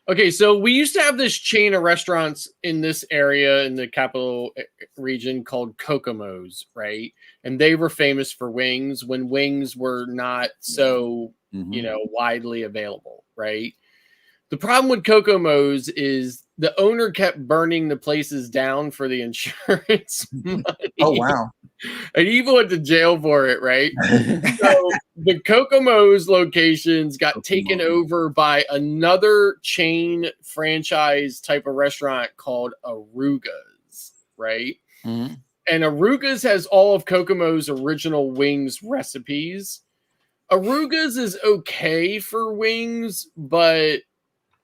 Okay, so we used to have this chain of restaurants in this area in the capital region called Kokomo's, right? And they were famous for wings when wings were not so, widely available, right? The problem with Kokomo's is the owner kept burning the places down for the insurance money. Oh, wow. And he even went to jail for it, right? So the Kokomo's locations got taken over by another chain franchise type of restaurant called Aruga's, right? Mhm. And Aruga's has all of Kokomo's original wings recipes. Aruga's is okay for wings, but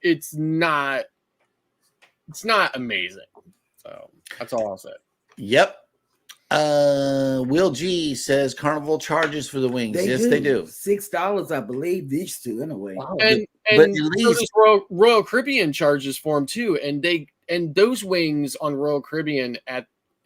it's not amazing. So that's all I'll say. Yep. Will G says Carnival charges for the wings. Yes, they do. $6, I believe, these two anyway. Wow. And But at so least- does Royal Caribbean charges for them too. And those wings on Royal Caribbean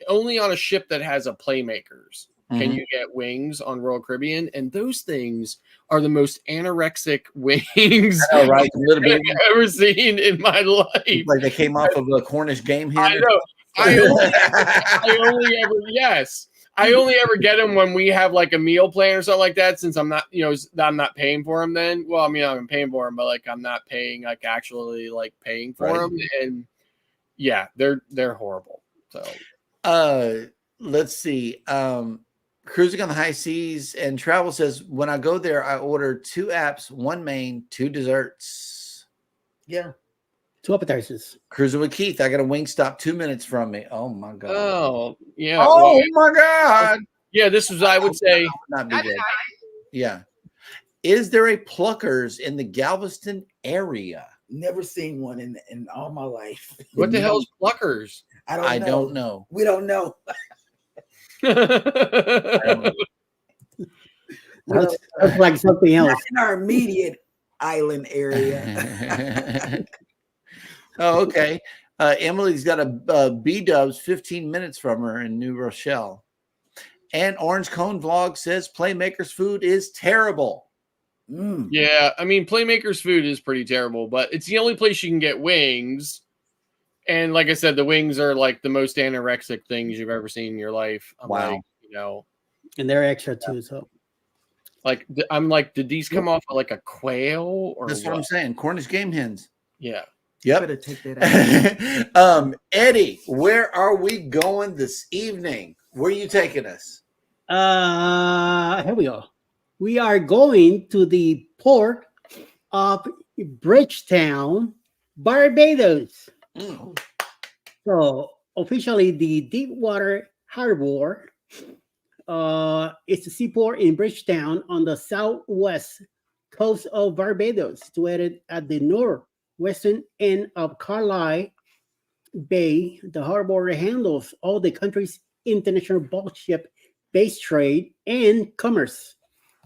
only on a ship that has a Playmakers can Mhm. you get wings on Royal Caribbean, and those things are the most anorexic wings Oh, right. A little bit I've ever seen in my life. like they came off of a Cornish game I hen. know. I only ever get them when we have like a meal plan or something like that. Since I'm not, I'm not paying for them. Then, well, I mean, I'm paying for them, but like I'm not paying, like actually, like paying for Right. them. And yeah, they're horrible. So, Let's see. Cruising on the High Seas and Travel says when I go there, I order 2 apps, 1 main, 2 desserts. Yeah. 2 appetizers. Cruising with Keith, I got a wing stop 2 minutes from me. Oh my god. oh yeah, Oh my god. yeah. This was, I would say, Not be good. Yeah. Is there a Pluckers in the Galveston area? Never seen one in all my life. what the hell's Pluckers? I don't know. We don't know. That's like something else. Not in our immediate island area. Oh, okay. Emily's got a B-dubs 15 minutes from her in New Rochelle. And Orange Cone Vlog says Playmakers food is terrible. Yeah, I mean, Playmakers food is pretty terrible, but it's the only place you can get wings. And like I said, the wings are like the most anorexic things you've ever seen in your life. I'm Wow. like, you know, and they're extra too. So like I'm like, did these come off of like a quail or That's what I'm saying. Cornish game hens. Yeah. Yep. Better take that out. Eddie, where are we going this evening? Where are you taking us? here we go. We are going to the port of Bridgetown, Barbados. So officially, the Deepwater Harbor is a seaport in Bridgetown on the southwest coast of Barbados, situated at the northwestern end of Carlisle Bay. The harbor handles all the country's international bulk ship-based trade and commerce.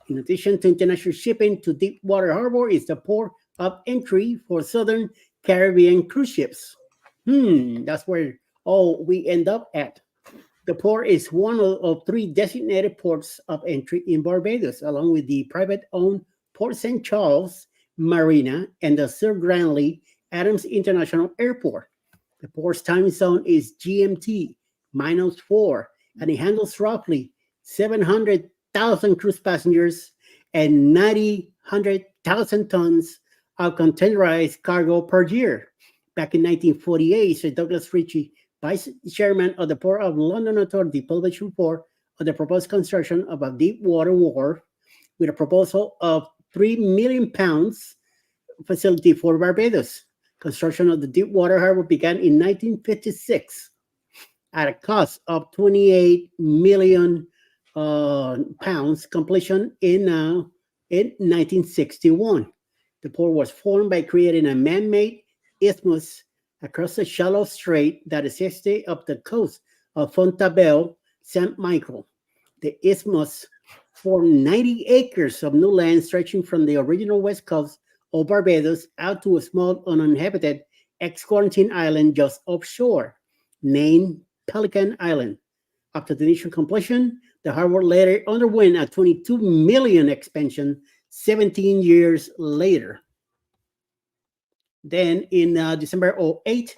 In addition to international shipping to Deepwater Harbor, is the port of entry for Southern Caribbean cruise ships. That's where we end up at. The port is one of 3 designated ports of entry in Barbados, along with the private-owned Port St. Charles Marina and the Sir Grantley Adams International Airport. The port's time zone is GMT -4, and it handles roughly 700,000 cruise passengers and 100,000 tons of containerized cargo per year. Back in 1948, Sir Douglas Ritchie, Vice Chairman of the Port of London Authority, published a report on the proposed construction of a deep water wharf with a proposal of £3 million facility for Barbados. Construction of the Deepwater Harbor began in 1956 at a cost of £28 million. Completion in 1961. The port was formed by creating a man-made isthmus across the shallow strait that existed up the coast of Fontainebleau, St. Michael. The isthmus formed 90 acres of new land stretching from the original west coast of Barbados out to a small uninhabited ex-quarantine island just offshore, named Pelican Island. After the initial completion, the harbor later underwent a $22 million expansion 17 years later. Then in December 2008,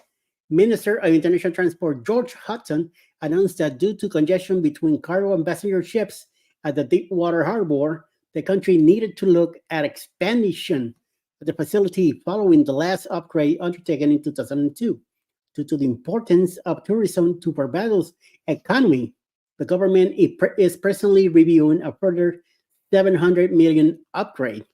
Minister of International Transport George Hudson announced that due to congestion between cargo and passenger ships at the Deepwater Harbor, the country needed to look at expansion of the facility following the last upgrade undertaken in 2002. Due to the importance of tourism to Barbados' economy, the government is presently reviewing a further $700 million upgrade.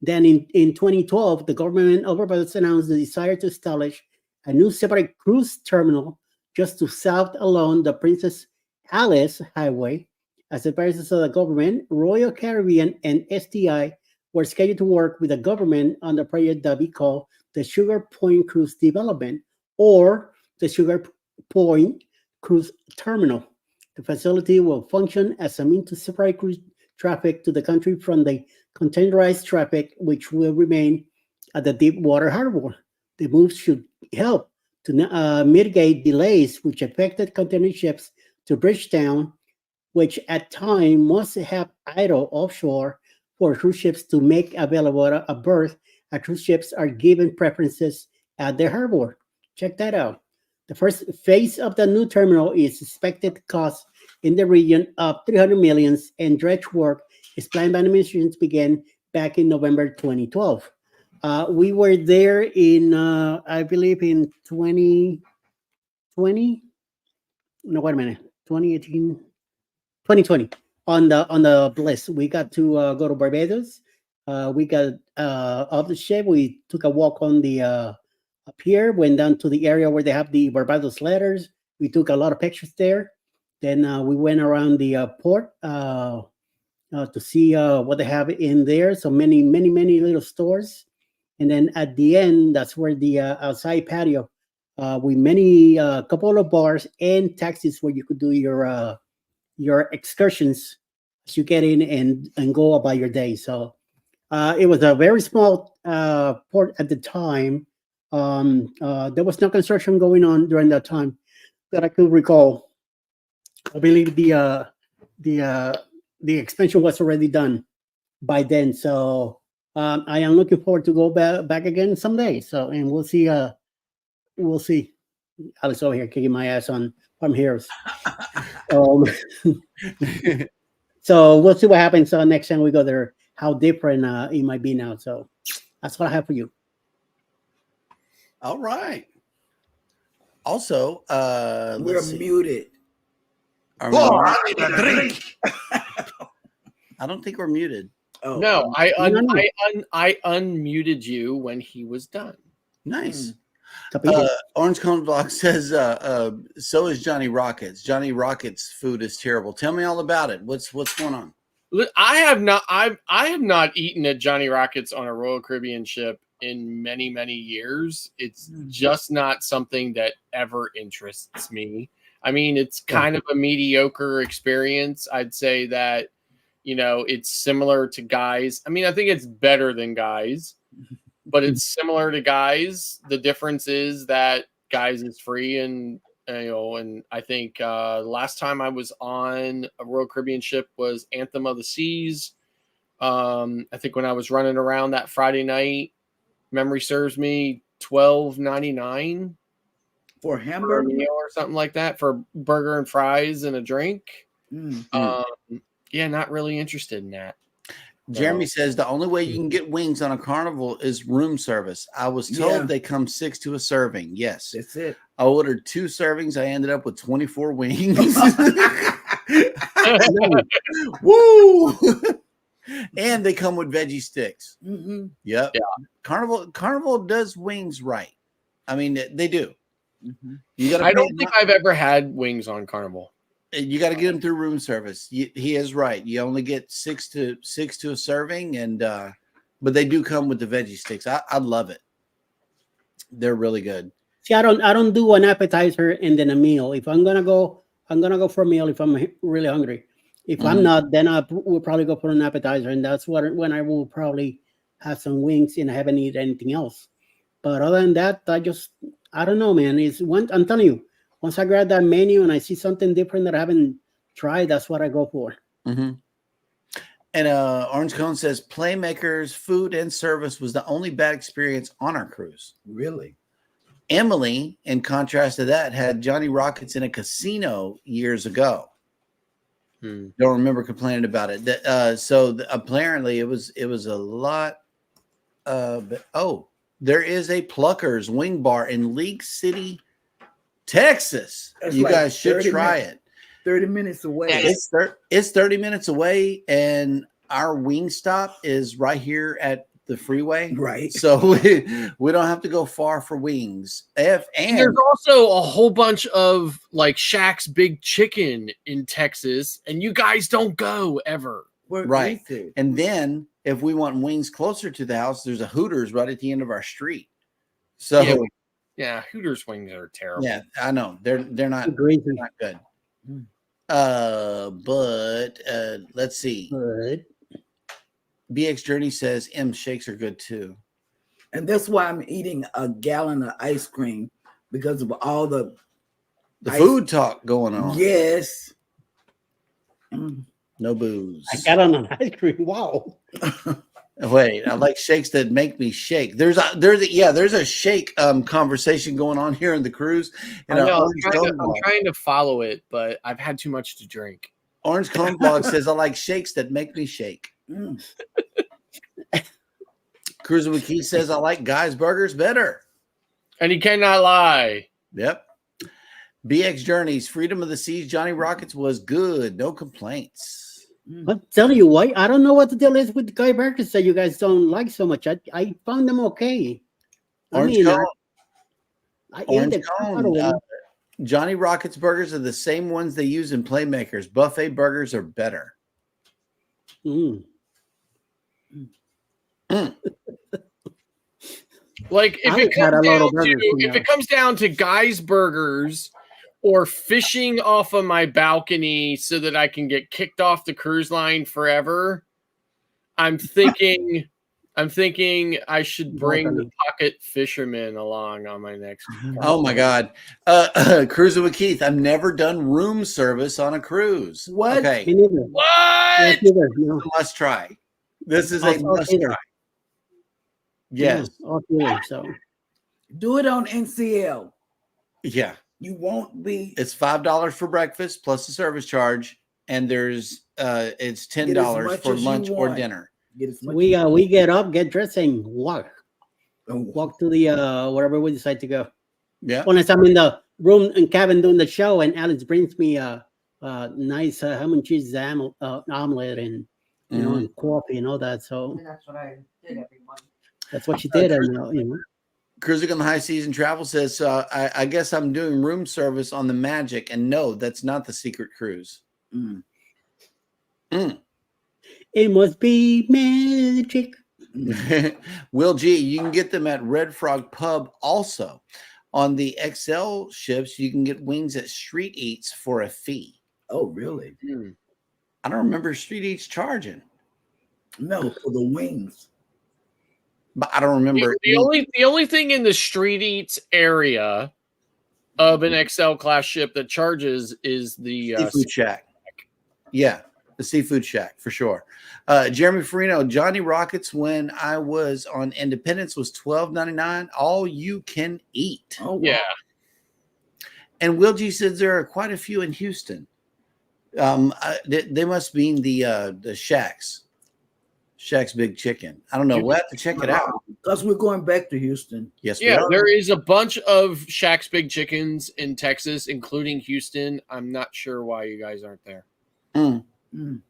Then in 2012, the government of Barbados announced the desire to establish a new separate cruise terminal just to south along the Princess Alice Highway. As the advisors of the government, Royal Caribbean and STI were scheduled to work with the government on the project that we call the Sugar Point Cruise Development, or the Sugar Point Cruise Terminal. The facility will function as a means to separate cruise traffic to the country from the containerized traffic, which will remain at the Deepwater Harbor. The move should help to mitigate delays which affected container ships to Bridgetown, which at times must have idle offshore for cruise ships to make available a berth. Cruise ships are given preferences at the harbor. Check that out. The first phase of the new terminal is expected to cost in the region of $300 million, and dredge work is planned by the administration to begin back in November 2012. We were there in, I believe, in 2020. No, wait a minute, 2018, 2020 on the Bliss. We got to go to Barbados. We got off the ship. We took a walk on the pier, went down to the area where they have the Barbados letters. We took a lot of pictures there. Then we went around the port to see what they have in there. So many little stores. And then at the end, that's where the outside patio with many couple of bars and taxis where you could do your excursions as you get in and go about your day. So it was a very small port at the time. There was no construction going on during that time that I could recall. I believe the expansion was already done by then. So I am looking forward to go back again someday. So, and we'll see. We'll see. Alex over here kicking my ass on from here. So we'll see what happens next time we go there. How different it might be now. So that's what I have for you. All right. Also, we're muted. I need a drink. I don't think we're muted. Oh no, I unmuted you when he was done. Nice. Orange Cone Block says, so is Johnny Rockets. Johnny Rockets food is terrible. Tell me all about it. What's going on? I have not eaten at Johnny Rockets on a Royal Caribbean ship in many, many years. It's just not something that ever interests me. I mean, it's kind of a mediocre experience. I'd say that, it's similar to Guys. I mean, I think it's better than Guys, but it's similar to Guys. The difference is that Guys is free, and and I think last time I was on a Royal Caribbean ship was Anthem of the Seas. I think when I was running around that Friday night, memory serves me, $12.99 for a hamburger meal or something like that, for burger and fries and a drink. Yeah, not really interested in that. Jeremy says the only way you can get wings on a Carnival is room service. I was told they come 6 to a serving. Yes, that's it. I ordered 2 servings. I ended up with 24 wings. Woo! And they come with veggie sticks. Mm-hmm. Yep. Yeah. Carnival does wings right. I mean, they do. Mm-hmm. You got. I don't think I've ever had wings on Carnival. You got to get them through room service. He is right. You only get 6 to a serving, and but they do come with the veggie sticks. I love it. They're really good. See, I don't do an appetizer and then a meal. If I'm gonna go for a meal if I'm really hungry. If I'm not, then I will probably go for an appetizer, and that's when I will probably have some wings and I haven't eaten anything else. But other than that, I don't know, man. I'm telling you, once I grab that menu and I see something different that I haven't tried, that's what I go for. Mm-hmm. And Orange Cone says Playmakers food and service was the only bad experience on our cruise. Really? Emily, in contrast to that, had Johnny Rockets in a casino years ago. Don't remember complaining about it. Apparently it was a lot. There is a Pluckers wing bar in League City, Texas. That's you like guys should try it. 30 minutes away. It's 30 minutes away, and our wing stop is right here at the freeway. Right. So we don't have to go far for wings. And there's also a whole bunch of like Shaq's Big Chicken in Texas, and you guys don't go ever. Right. And then if we want wings closer to the house, there's a Hooters right at the end of our street. So yeah, Hooters wings are terrible. Yeah, I know. They're not good. But let's see. Good. BX Journey says M shakes are good too. And that's why I'm eating a gallon of ice cream, because of all the food talk going on. Yes. No booze. I got on an ice cream. Wow. Wait, I like shakes that make me shake. There's a shake conversation going on here in the cruise. And I'm trying to follow it, but I've had too much to drink. Orange Cone Blog says I like shakes that make me shake. Cruising with Keith says I like Guy's Burgers better. And he cannot lie. Yep. BX Journeys, Freedom of the Seas, Johnny Rockets was good. No complaints. I'm telling you what, I don't know what the deal is with the Guy Burgers that you guys don't like so much. I found them okay. Orange Cone, Johnny Rockets burgers are the same ones they use in Playmakers. Buffet burgers are better. Like if it comes down to Guy's Burgers or fishing off of my balcony so that I can get kicked off the cruise line forever, I'm thinking I'm thinking I should bring the Welcome. pocket fisherman along on my next. Oh my God. Cruising with Keith. I've never done room service on a cruise. What? Okay. Me neither. What? Yes, neither. No. It's a must try. This is a Also must neither. try. Yes. No, all neither, so Do it on NCL. Yeah. You won't be. It's $5 for breakfast plus the service charge, and there's it's Get as $10 much for as you lunch or want. dinner. Get as much. we get up, get dressed, and Oh, walk to the wherever we decide to go. Yeah. Unless I'm in the room and cabin doing the show, and Alex brings me a nice ham and cheese omelet and you know and coffee and all that. So That's what I did every month. that's what she did. And you know, Cruising on the High Season Travel says, I guess I'm doing room service on the Magic, and no, that's not the Secret Cruise. mm. it must be magic. Will G, you can get them at Red Frog Pub also. On the XL ships, you can get wings at Street Eats for a fee. Oh, really? I don't remember Street Eats charging, No, for the wings. but I don't remember. The only thing in the Street Eats area of an XL class ship that charges is the Seafood Shack. Yeah, the Seafood Shack for sure. Jeremy Farino, Johnny Rockets when I was on Independence was $12.99, all you can eat. Oh, wow. yeah. And Will G says there are quite a few in Houston. They must mean the Shacks. Shaq's Big Chicken. I don't know. We'll have to check it out. Because we're going back to Houston. Yes, Yeah, we are. there is a bunch of Shaq's Big Chickens in Texas, including Houston. I'm not sure why you guys aren't there. Mm. Mm.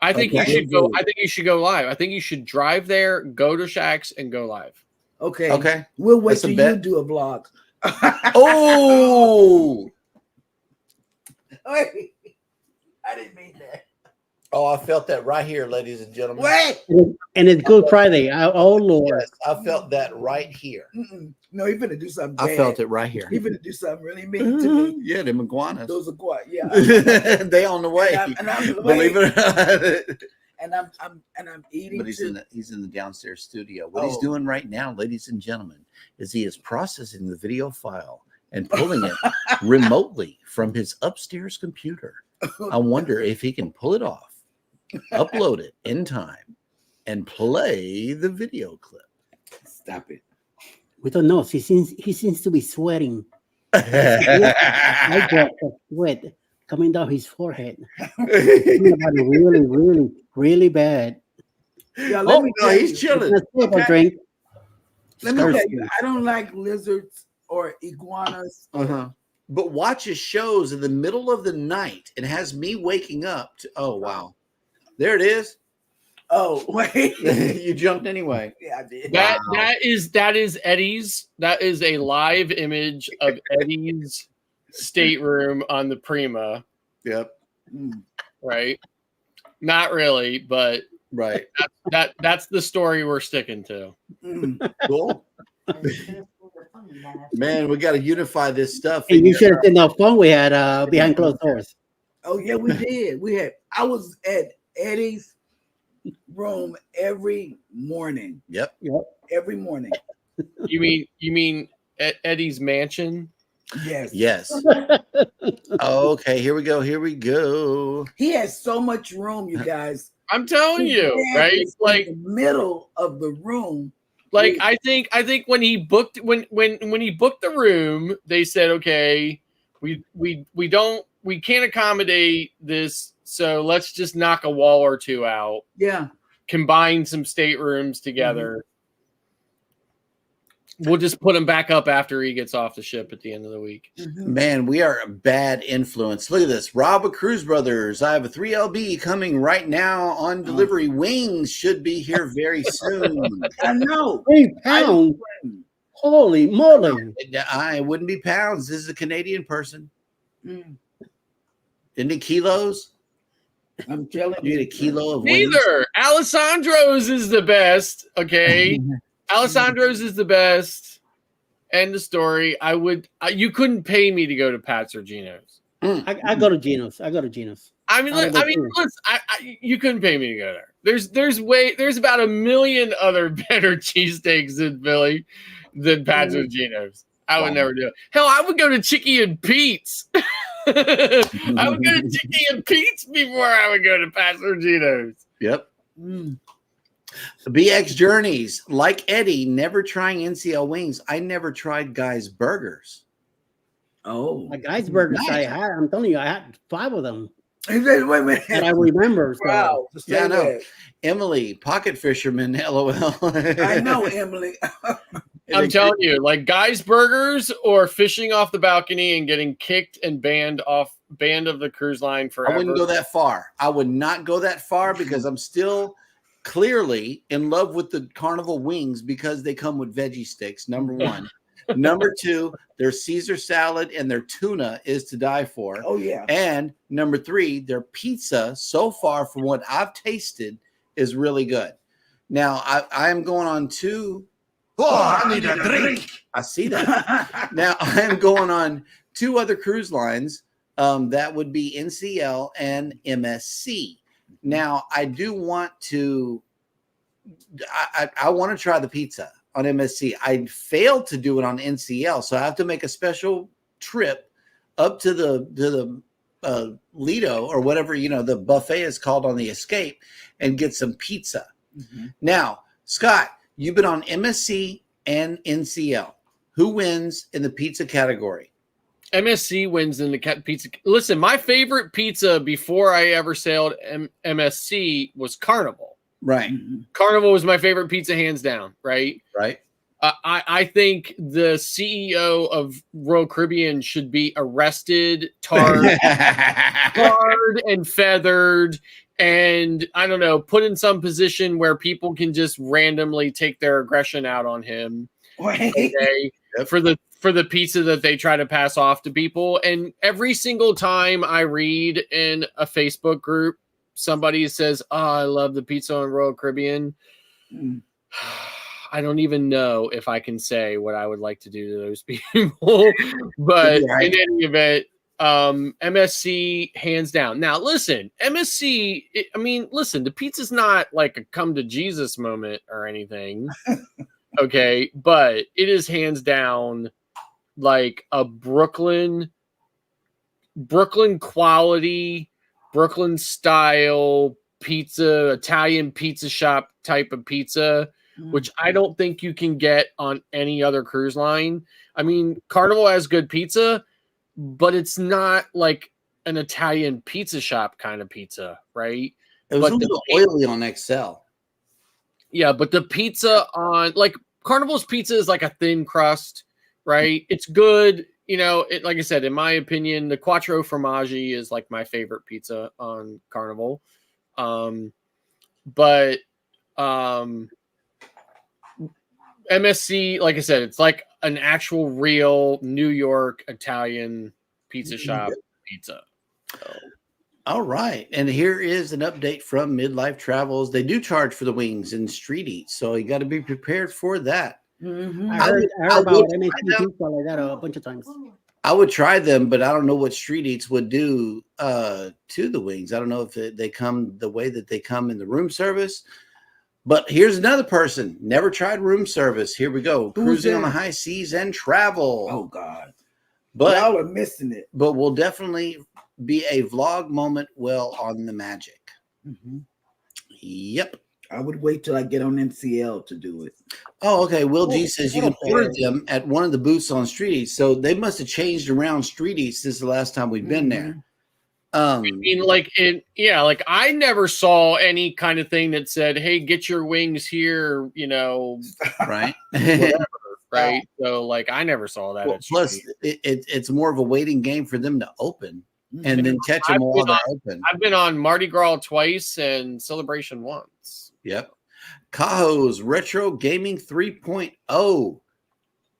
I think you Okay. should go. I think you should go live. I think you should drive there, go to Shaq's, and go live. Okay. Okay. We'll wait That's a till you bet. do a vlog. Oh, Wait. I didn't mean that. oh, I felt that right here, ladies and gentlemen. Wait. And it's Good Friday. Oh Lord. Yes, I felt that right here. Mm-mm. No, he's gonna do something I bad. felt it right here. He's gonna do something really mean to me. Yeah, them iguanas. Those are quiet. Yeah. They on the way. And I'm Believe it or not. And I'm eating. But he's too. in the downstairs studio. What he's Oh. doing right now, ladies and gentlemen, is he is processing the video file and pulling it remotely from his upstairs computer. I wonder if he can pull it off, upload it in time, and play the video clip. Stop it. We don't know. He seems to be sweating. I got sweat coming down his forehead. Really, really, really bad. Yeah, let Oh, me no, tell he's you. chilling. Let's take a drink. Let me tell Thirsty. you, I don't like lizards or iguanas. Uh-huh. But watches shows in the middle of the night. It has me waking up to, oh, wow. There it is. Oh, wait. You jumped anyway. Yeah, I did. That is Eddie's. That is a live image of Eddie's stateroom on the Prima. Yep. Mm. Right? Not really, but Right. that's the story we're sticking to. Mm. Cool. Man, we got to unify this stuff. And you should have seen the fun we had behind closed doors. Oh yeah, we did. I was at Eddie's room every morning. Yep. Every morning. You mean Eddie's mansion? Yes. Yes. Okay, here we go. Here we go. He has so much room, you guys. I'm telling you, His right? bed is Like in the middle of the room. Like I think when he booked when he booked the room, they said, okay, we can't accommodate this, so let's just knock a wall or two out, Yeah. combine some staterooms together. We'll just put him back up after he gets off the ship at the end of the week. Man, we are a bad influence. Look at this. Rob of Cruise Brothers. I have a 3LB coming right now on delivery. Wings should be here very soon. I know. 3 pounds. Holy moly. It wouldn't be pounds. This is a Canadian person. Mm. Isn't it kilos? I'm telling You you. get a kilo of wings. Neither. Alessandro's is the best. Okay. Alessandro's is the best. End of story. You couldn't pay me to go to Pat's or Gino's. I go to Gino's. I mean, listen, you couldn't pay me to go there. There's about a million other better cheesesteaks in Philly than Pazzo Gino's. I would never do it. Hell, I would go to Chicky and Pete's. I would go to Chicky and Pete's before I would go to Pazzo Gino's. Yep. The BX Journeys, like Eddie, never trying NCL wings. I never tried Guy's Burgers. Oh, Guy's Burgers. Nice. I'm telling you, I had 5 of them. Wait a minute. And I remember. So. Wow. Yeah, I know. Emily, Pocket Fisherman, LOL. I know, Emily. I'm telling you, like Guy's Burgers or fishing off the balcony and getting kicked and banned of the cruise line forever. I wouldn't go that far. I would not go that far because I'm still clearly in love with the Carnival wings because they come with veggie sticks, number one. Number two, their Caesar salad and their tuna is to die for. Oh, yeah. And number three, their pizza, so far from what I've tasted, is really good. Now, I am going on two. Oh, I need a drink. I see that. Now, I am going on 2 other cruise lines. That would be NCL and MSC. Now, I do want to I want to try the pizza on MSC. I failed to do it on NCL, so I have to make a special trip up to the Lido or whatever, the buffet is called on the Escape and get some pizza. Mm-hmm. Now, Scott, you've been on MSC and NCL. Who wins in the pizza category? MSC wins in the pizza. Listen, my favorite pizza before I ever sailed MSC was Carnival. Right. Carnival was my favorite pizza, hands down. Right. Right. I think the CEO of Royal Caribbean should be arrested, tarred and feathered, and I don't know, put in some position where people can just randomly take their aggression out on him. Okay, for the pizza that they try to pass off to people. And every single time I read in a Facebook group, somebody says, "Oh, I love the pizza on Royal Caribbean." I don't even know if I can say what I would like to do to those people, but in any event, MSC hands down. Now, listen, MSC. Listen, the pizza's not like a come to Jesus moment or anything. Okay, but it is hands down like a Brooklyn quality, Brooklyn style pizza, Italian pizza shop type of pizza, which I don't think you can get on any other cruise line. I mean, Carnival has good pizza, but it's not like an Italian pizza shop kind of pizza, right? It was a little oily on XL. Yeah, but the pizza on like Carnival's pizza is like a thin crust, right? It's good. Like I said, in my opinion, the Quattro Formaggi is like my favorite pizza on Carnival. But MSC, like I said, it's like an actual real New York Italian pizza shop pizza. So. All right. And here is an update from Midlife Travels. They do charge for the wings and street eats, so you got to be prepared for that. Mm-hmm. I heard about MSC pizza like that a bunch of times. I would try them, but I don't know what street eats would do to the wings. I don't know if they come the way that they come in the room service. But here's another person. Never tried room service. Here we go. Cruising on the high seas and travel. Oh, God. But y'all are missing it. But will definitely be a vlog moment well on the magic. Mm-hmm. Yep. I would wait till I get on NCL to do it. Oh, okay. Will G says you can order them at one of the booths on Street Eats. So they must have changed around Street Eats since the last time we've been there. Like I never saw any kind of thing that said, "Hey, get your wings here," right? Whatever, right? So, like, I never saw that. Well, plus, it's more of a waiting game for them to open and then catch them while they're open. I've been on Mardi Gras twice and Celebration once. Yep. Cahoe's Retro Gaming 3.0.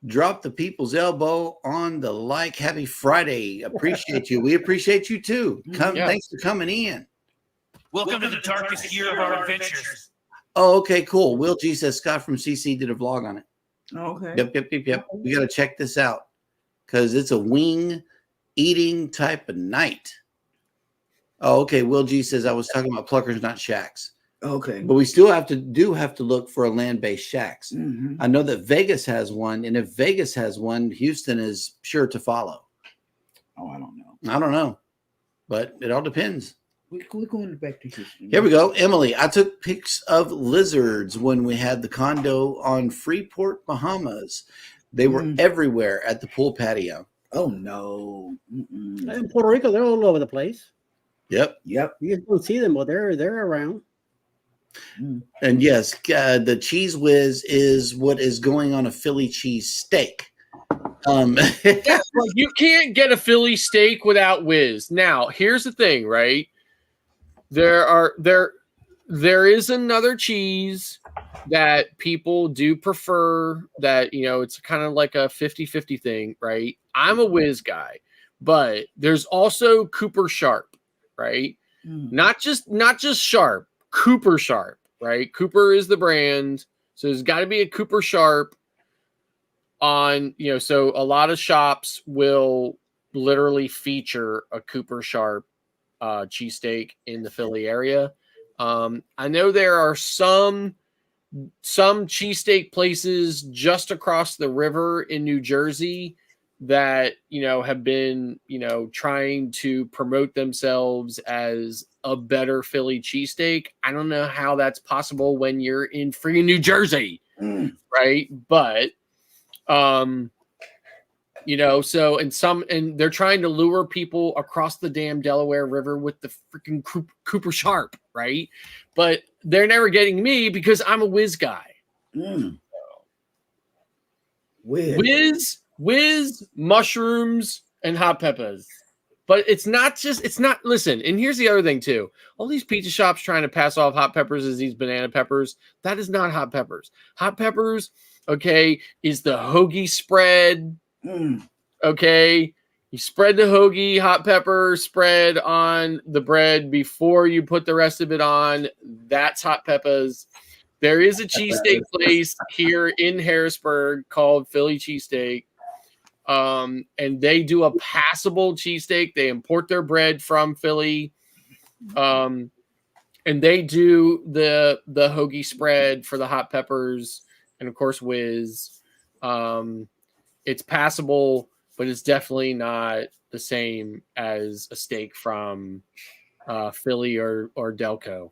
Drop the people's elbow on the like. Happy Friday. Appreciate you. We appreciate you too. Thanks for coming in. Welcome to the darkest year of our adventures. Oh, okay, cool. Will G says Scott from CC did a vlog on it. Okay. Yep. We got to check this out because it's a wing eating type of night. Oh, okay. Will G says I was talking about Pluckers, not Shacks. Okay. But we still have to look for a land-based Shacks. Mhm. I know that Vegas has one, and if Vegas has one, Houston is sure to follow. Oh, I don't know. I don't know, but it all depends. We're going back to Houston. Here we go. Emily, I took pics of lizards when we had the condo on Freeport, Bahamas. They were everywhere at the pool patio. Oh, no. In Puerto Rico, they're all over the place. Yep. Yep. You just don't see them, but they're around. And yes, the Cheese Whiz is what is going on a Philly cheese steak. Yeah, well, you can't get a Philly steak without Whiz. Now, here's the thing, right? There is another cheese that people do prefer that, it's kind of like a 50-50 thing, right? I'm a Whiz guy, but there's also Cooper Sharp, right? Not just Sharp, Cooper Sharp, right? Cooper is the brand, so there's got to be a Cooper Sharp on, so a lot of shops will literally feature a Cooper Sharp cheesesteak in the Philly area. I know there are some cheesesteak places just across the river in New Jersey that, have been, trying to promote themselves as a better Philly cheesesteak. I don't know how that's possible when you're in freaking New Jersey, right? But, so and they're trying to lure people across the damn Delaware River with the freaking Cooper Sharp, right? But they're never getting me because I'm a Whiz guy. Whiz, mushrooms, and hot peppers. But listen, and here's the other thing too. All these pizza shops trying to pass off hot peppers as these banana peppers. That is not hot peppers. Hot peppers, okay, is the hoagie spread. Okay. You spread the hoagie hot pepper spread on the bread before you put the rest of it on. That's hot peppers. There is a cheesesteak place here in Harrisburg called Philly Cheesesteak. And they do a passable cheesesteak. They import their bread from Philly. And they do the hoagie spread for the hot peppers and of course Whiz. It's passable, but it's definitely not the same as a steak from Philly or Delco.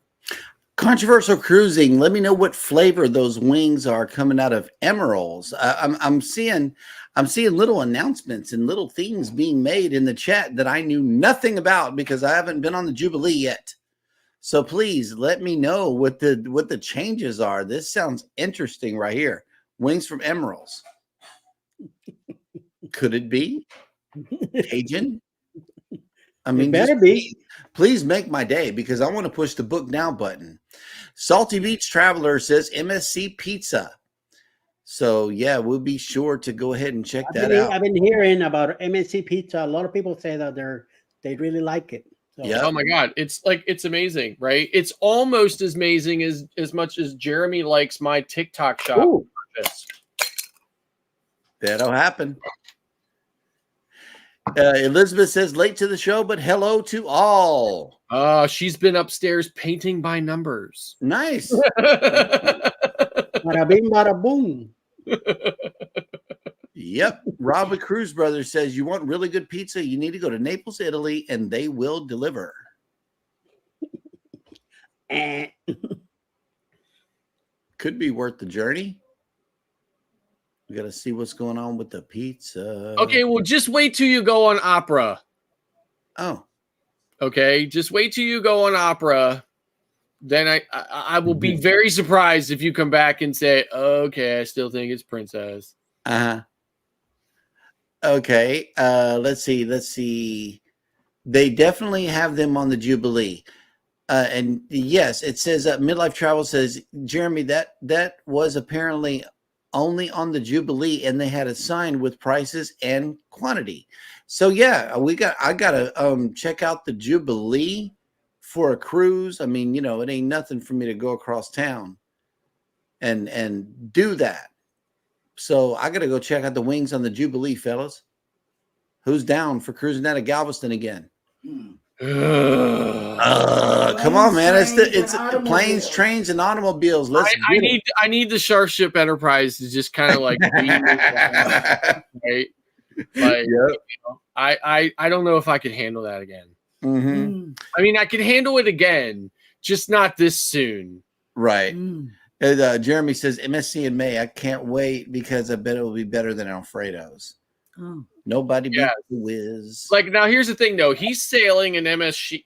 Controversial Cruising. Let me know what flavor those wings are coming out of Emerald's. I'm seeing little announcements and little things being made in the chat that I knew nothing about because I haven't been on the Jubilee yet. So please let me know what the changes are. This sounds interesting right here. Wings from Emerald's. Could it be Cajun? I mean, it better be. Please make my day because I want to push the book now button. Salty Beach Traveler says MSC Pizza. So yeah, we'll be sure to go ahead and check that out. I've been hearing about MSC Pizza. A lot of people say that they really like it. So. Yeah. Oh my God. It's amazing, right? It's almost as amazing as much as Jeremy likes my TikTok shop. Ooh. That'll happen. Elizabeth says late to the show, but hello to all. She's been upstairs painting by numbers. Nice. Bada bing, bada boom. Yep. Robert Cruz Brothers says you want really good pizza, you need to go to Naples, Italy, and they will deliver. Could be worth the journey. We got to see what's going on with the pizza. Okay, well, just wait till you go on Opera. Oh. Okay, just wait till you go on Opera. Then I will be very surprised if you come back and say, okay, I still think it's Princess. Uh-huh. Okay, let's see. They definitely have them on the Jubilee. And yes, it says Midlife Travel says, Jeremy, that was apparently only on the Jubilee, and they had a sign with prices and quantity. So yeah, I gotta check out the Jubilee for a cruise. I mean, it ain't nothing for me to go across town and do that. So I gotta go check out the wings on the Jubilee, fellas. Who's down for cruising out of Galveston again? Come on, man. It's Planes and planes, automobiles. trains, and automobiles. Let's I need the Starship Enterprise to just kind of like lead me down, right? Like, you know, I don't know if I could handle that again. I mean, I can handle it again, just not this soon. Right. Jeremy says MSC in May. I can't wait because I bet it will be better than Alfredo's. Nobody beats the Whiz. Like, now here's the thing though, he's sailing an MSC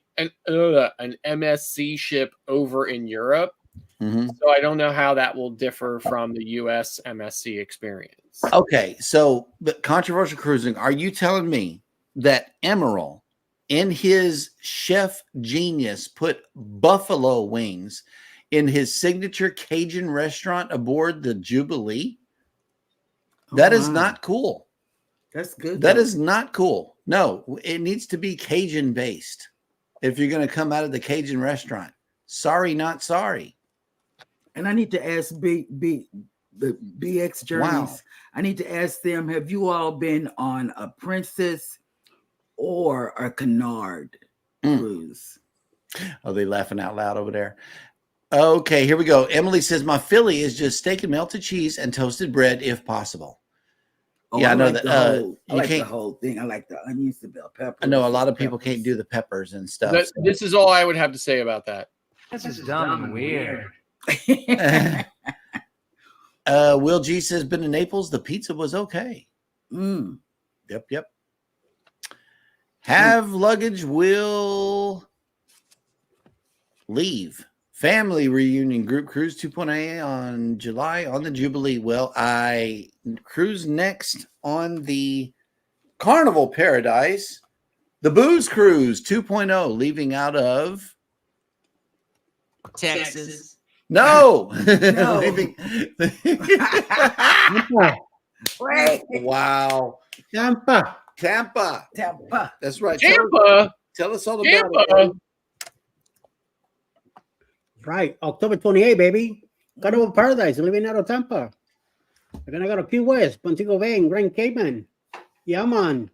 ship over in Europe. So I don't know how that will differ from the US MSC experience. Okay, so but controversial cruising, are you telling me that Emerald in his chef genius put buffalo wings in his signature Cajun restaurant aboard the Jubilee? That is not cool. That's good. That is not cool. No, it needs to be Cajun based if you're going to come out of the Cajun restaurant. Sorry, not sorry. And I need to ask the BX Journeys. Wow. I need to ask them, have you all been on a Princess or a Canard cruise? Are they laughing out loud over there? Okay, here we go. Emily says, my Philly is just steak and melted cheese and toasted bread if possible. Oh, yeah, I know like that. I like the whole thing. I like the onions, the bell pepper. I know a lot of people can't do the peppers and stuff. This is all I would have to say about that. This is dumb and weird. Will G says, been to Naples. The pizza was okay. Yep. Have luggage will leave. Family reunion group cruise 2.8 on July on the Jubilee. Well, I cruise next on the Carnival Paradise, the Booze Cruise 2.0, leaving out of Texas. No. No. Wait. Wow. Tampa. That's right. Tampa. Tell us all about it. Right. October 28, baby. Carnival Paradise, living out of Tampa. We're going to go to Key West, Montego Bay, and Grand Cayman. Yeah, man.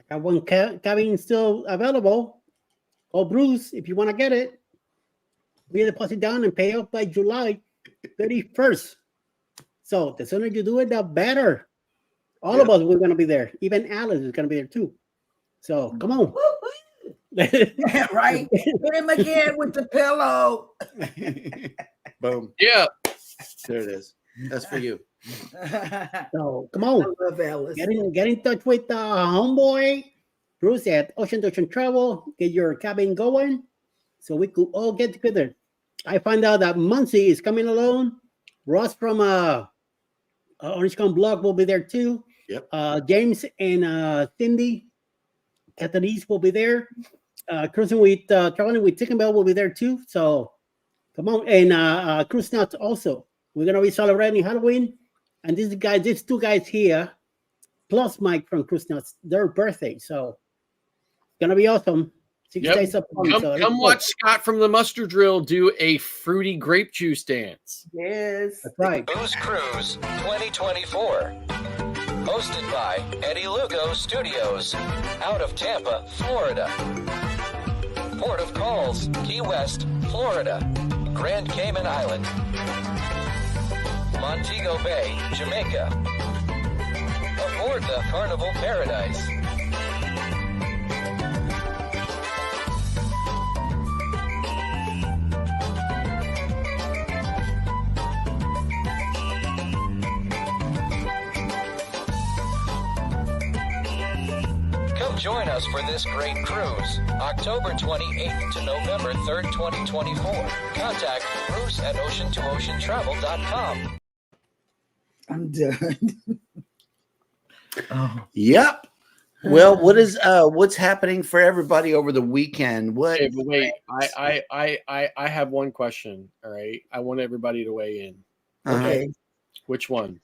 I got one cabin still available. Call Bruce if you want to get it. We deposit down and pay off by July 31st. So the sooner you do it, the better. All of us, we're going to be there. Even Alice is going to be there too. So come on. Right. Hit him again with the pillow. Boom. Yeah. There it is. That's for you. So come on. I love Alice. Get in touch with homeboy Bruce at Ocean to Ocean Travel. Get your cabin going so we could all get together. I found out that Muncie is coming along. Ross from Orange Con Blog will be there too. Yep. James and Cindy at the East will be there. Cruising with traveling with Tinkerbell will be there too. So come on, and Cruise Nuts also. We're gonna be celebrating Halloween, and these two guys here, plus Mike from Cruise Nuts, their birthday. So it's gonna be awesome. 6 days of fun. Come watch Scott from the Muster Drill do a fruity grape juice dance. Yes. That's right. Booze Cruise 2024. Hosted by Eddie Lugo Studios, out of Tampa, Florida. Port of calls, Key West, Florida. Grand Cayman Island. Montego Bay, Jamaica. Aboard the Carnival Paradise. Come join us for this great cruise, October 28th to November 3rd, 2024. Contact Bruce at ocean2oceantravel.com. I'm done. Yep. Well, what's happening for everybody over the weekend? What? Okay, but wait, I have one question. All right, I want everybody to weigh in. Okay. Which one?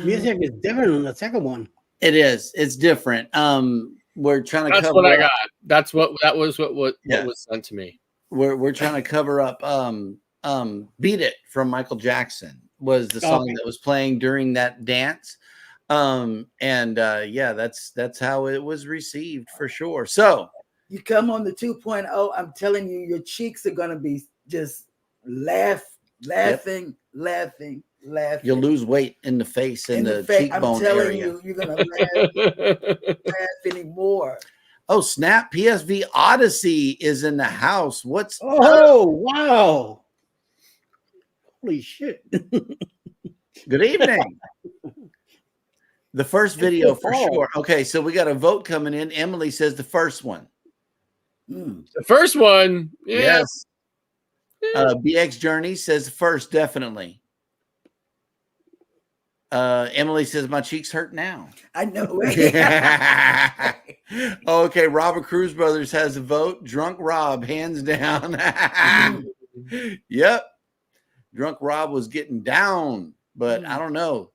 Music is different on the second one. It is. It's different. We're trying to That's cover what I up- got. That was what was sent to me. We're trying to cover up Beat It from Michael Jackson was the song that was playing during that dance. Yeah, that's how it was received for sure. So you come on the 2.0, I'm telling you, your cheeks are gonna be just laughing. You'll lose weight in the face and the I'm cheekbone telling area. you, you're gonna laugh anymore. Oh, snap. PSV Odyssey is in the house. What's wow. Holy shit. Good evening. The first video for fall. sure. Okay, so we got a vote coming in. Emily says the first one. The first one, yeah. Yes. BX Journey says the first, definitely. Emily says my cheeks hurt now. I know. Okay, Robert Cruz Brothers has a vote. Drunk Rob, hands down. Yep. Drunk Rob was getting down, but I don't know.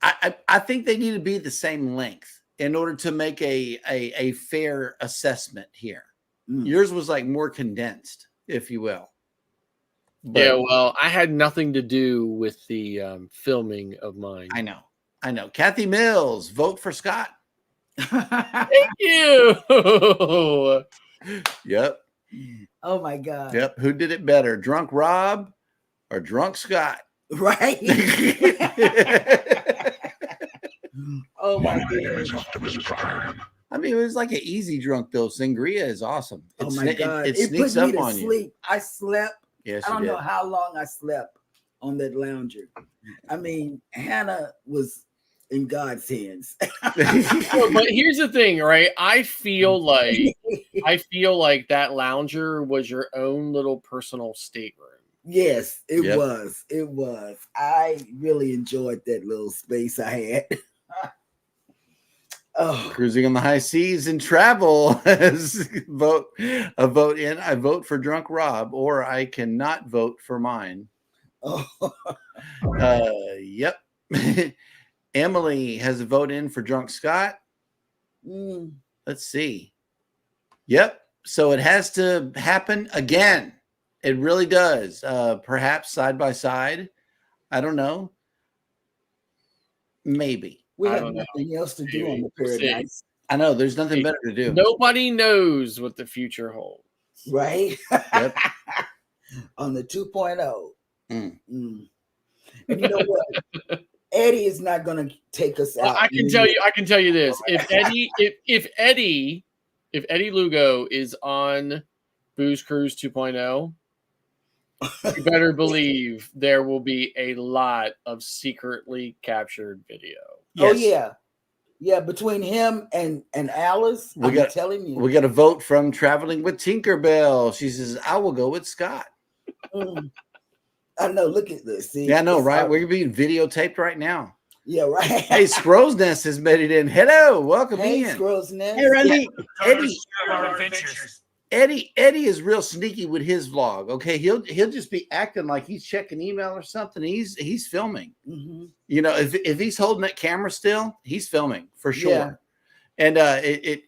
I think they need to be the same length in order to make a fair assessment here. Yours was like more condensed, if you will. But yeah, well, I had nothing to do with the filming of mine. I know. Kathy Mills, vote for Scott. Thank you. Yep. Oh my God. Yep. Who did it better, Drunk Rob or Drunk Scott? Right. Oh my goodness. I mean, it was like an easy drunk though. Sangria is awesome. Oh my God. It It sneaks put me up to on you. sleep. I slept. Yes, I you don't know did. how long I slept on that lounger. I mean, Hannah was in God's hands. No, but here's the thing, right? I feel like that lounger was your own little personal stateroom. Yes, it Yep. was. It was. I really enjoyed that little space I had. Oh, Cruising on the high seas and travel. vote a vote in. I vote for Drunk Rob, or I cannot vote for mine. oh. Yep. Emily has a vote in for Drunk Scott. Mm. Let's see. Yep. So it has to happen again. It really does. Perhaps side by side. I don't know. Maybe. We I have don't know. nothing else to do on the We'll see. Paradise, I know. There's nothing better to do. Nobody knows what the future holds. right? Yep. On the 2.0. Mm. Mm. And you know what? Eddie is not going to take us Well, out. I can tell you this. If Eddie Lugo is on Booze Cruise 2.0, you better believe there will be a lot of secretly captured video. Oh Yes. yeah. Between him and Alice, I'm telling you. We got a vote from Traveling with Tinkerbell. She says, I will go with Scott. Mm. I know. Look at this. See? Yeah, I know, It's right? our- We're being videotaped right now. Yeah, right. Hey, Scrow's Nest has made it in. Hello, welcome Hey, in. Squirrel's Nest. Hey, Randy. Eddie, Our adventures. Eddie is real sneaky with his vlog. Okay, he'll just be acting like he's checking email or something. He's filming. Mhm. You know, if he's holding that camera still, he's filming for sure. Yeah. And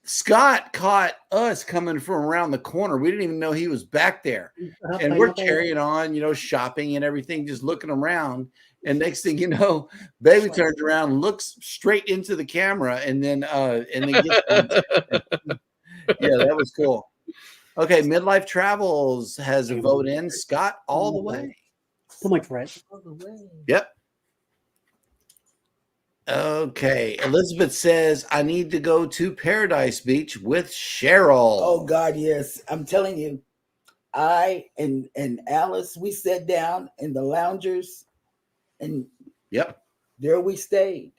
Scott caught us coming from around the corner. We didn't even know he was back there. And we're carrying on, you know, shopping and everything, just looking around. And next thing you know, baby turns around, looks straight into the camera, and then gets yeah, that was cool. Okay, Midlife Travels has a vote in. Scott all the way. Too much red. Yep. Okay. Elizabeth says, I need to go to Paradise Beach with Cheryl. Oh God, yes. I'm telling you, I and Alice, we sat down in the loungers, and Yep. there we stayed.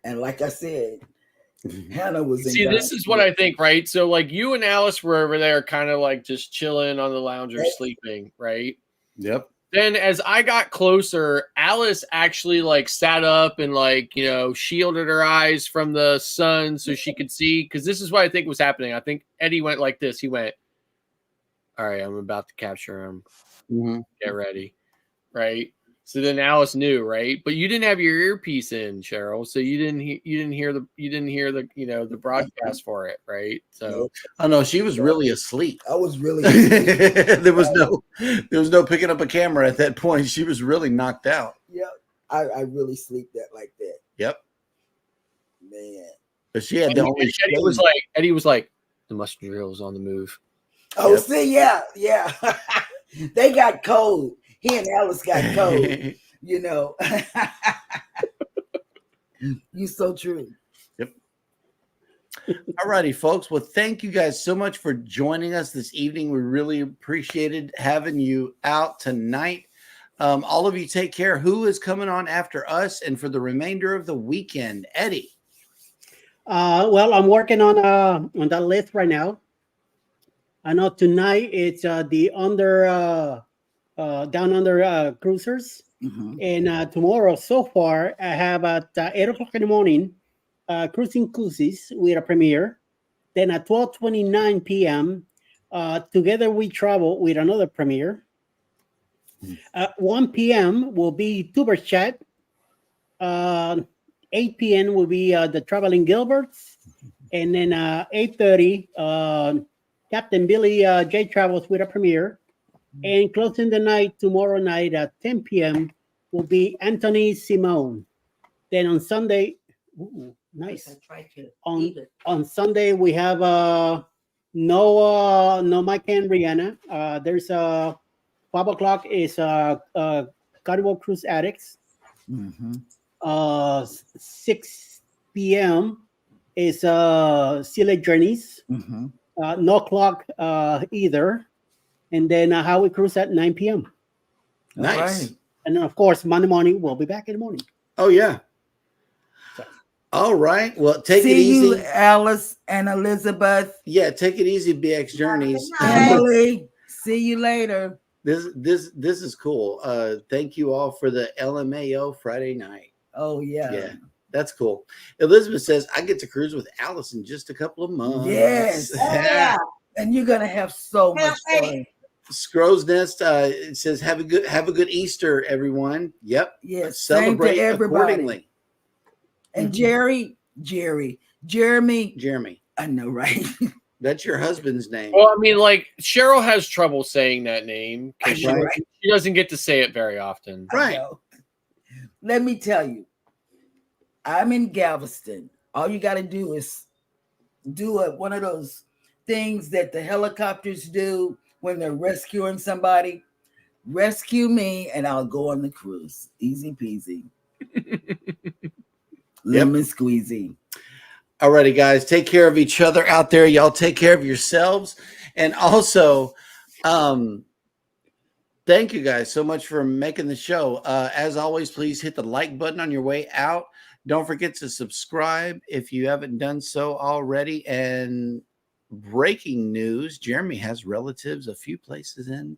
And like I said, Hannah was in See, this God's is what I think, right? So, like, you and Alice were over there kind of like just chilling on the lounger, sleeping, right? Yep. Then as I got closer, Alice actually like sat up and like, you know, shielded her eyes from the sun so she could see. Because this is what I think was happening. I think Eddie went like this. He went, all right, I'm about to capture him. Mm-hmm. Get ready. Right. So then Alice knew, right? But you didn't have your earpiece in, Cheryl. So you didn't hear the broadcast for it, right? So oh no, she was really asleep. I was really asleep. there was no picking up a camera at that point. She was really knocked out. Yep. I really sleep that like that. Yep. Man. But she had the only Eddie was like, the messenger drill is on the move. Oh, see, yeah. They got code. He and Alice got code. You know. You're so true. Yep. All righty, folks. Well, thank you guys so much for joining us this evening. We really appreciated having you out tonight. All of you take care. Who is coming on after us and for the remainder of the weekend? Eddie. Well, I'm working on that list right now. I know tonight it's the down under cruisers, and tomorrow so far I have at 8 o'clock in the morning cruising cruises with a premiere. Then at 12:29 p.m. Together We Travel with another premiere. At 1 p.m. will be Tubers Chat. 8 p.m. will be the Traveling Gilberts, and then 8:30 Captain Billy J Travels with a premiere, and closing the night tomorrow night at 10 p.m. will be Anthony Simone. Then on Sunday, nice. On Sunday we have no Mike and Rihanna. There's 5 o'clock is Carnival Cruise Addicts. 6 p.m. is Silly Journeys. No clock either. And then Howie Cruise at 9 p.m. Nice. Right. And then, of course, Monday morning, we'll be back in the morning. Oh, yeah. All right. Well, take it easy. See you, Alice and Elizabeth. Yeah, take it easy, BX Journeys. Emily, see you later. This is cool. Thank you all for the LMAO Friday night. Oh, yeah. Yeah, that's cool. Elizabeth says, I get to cruise with Alice in just a couple of months. Yes. Oh, yeah. And you're going to have so much fun. Scrow's Nest it says, have a good Easter, everyone. Yep. Yes. Celebrate accordingly. And Jeremy. I know, right? That's your husband's name. Well, I mean, like Cheryl has trouble saying that name because she doesn't get to say it very often. Right. Let me tell you, I'm in Galveston. All you got to do is do one of those things that the helicopters do when they're rescuing somebody. Rescue me, and I'll go on the cruise. Easy peasy. Lemon squeezy. Alrighty, guys, take care of each other out there. Y'all take care of yourselves. And also, thank you guys so much for making the show. As always, please hit the like button on your way out. Don't forget to subscribe if you haven't done so already. And breaking news, Jeremy has relatives a few places in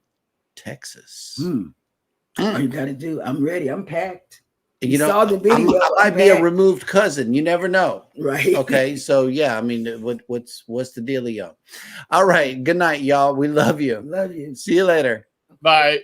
Texas. All you got to do, I'm ready. I'm packed. You know, saw the video. I might be a removed cousin. You never know. Right. Okay. So yeah, I mean, what's the dealio? All right. Good night, y'all. We love you. Love you. See you later. Bye.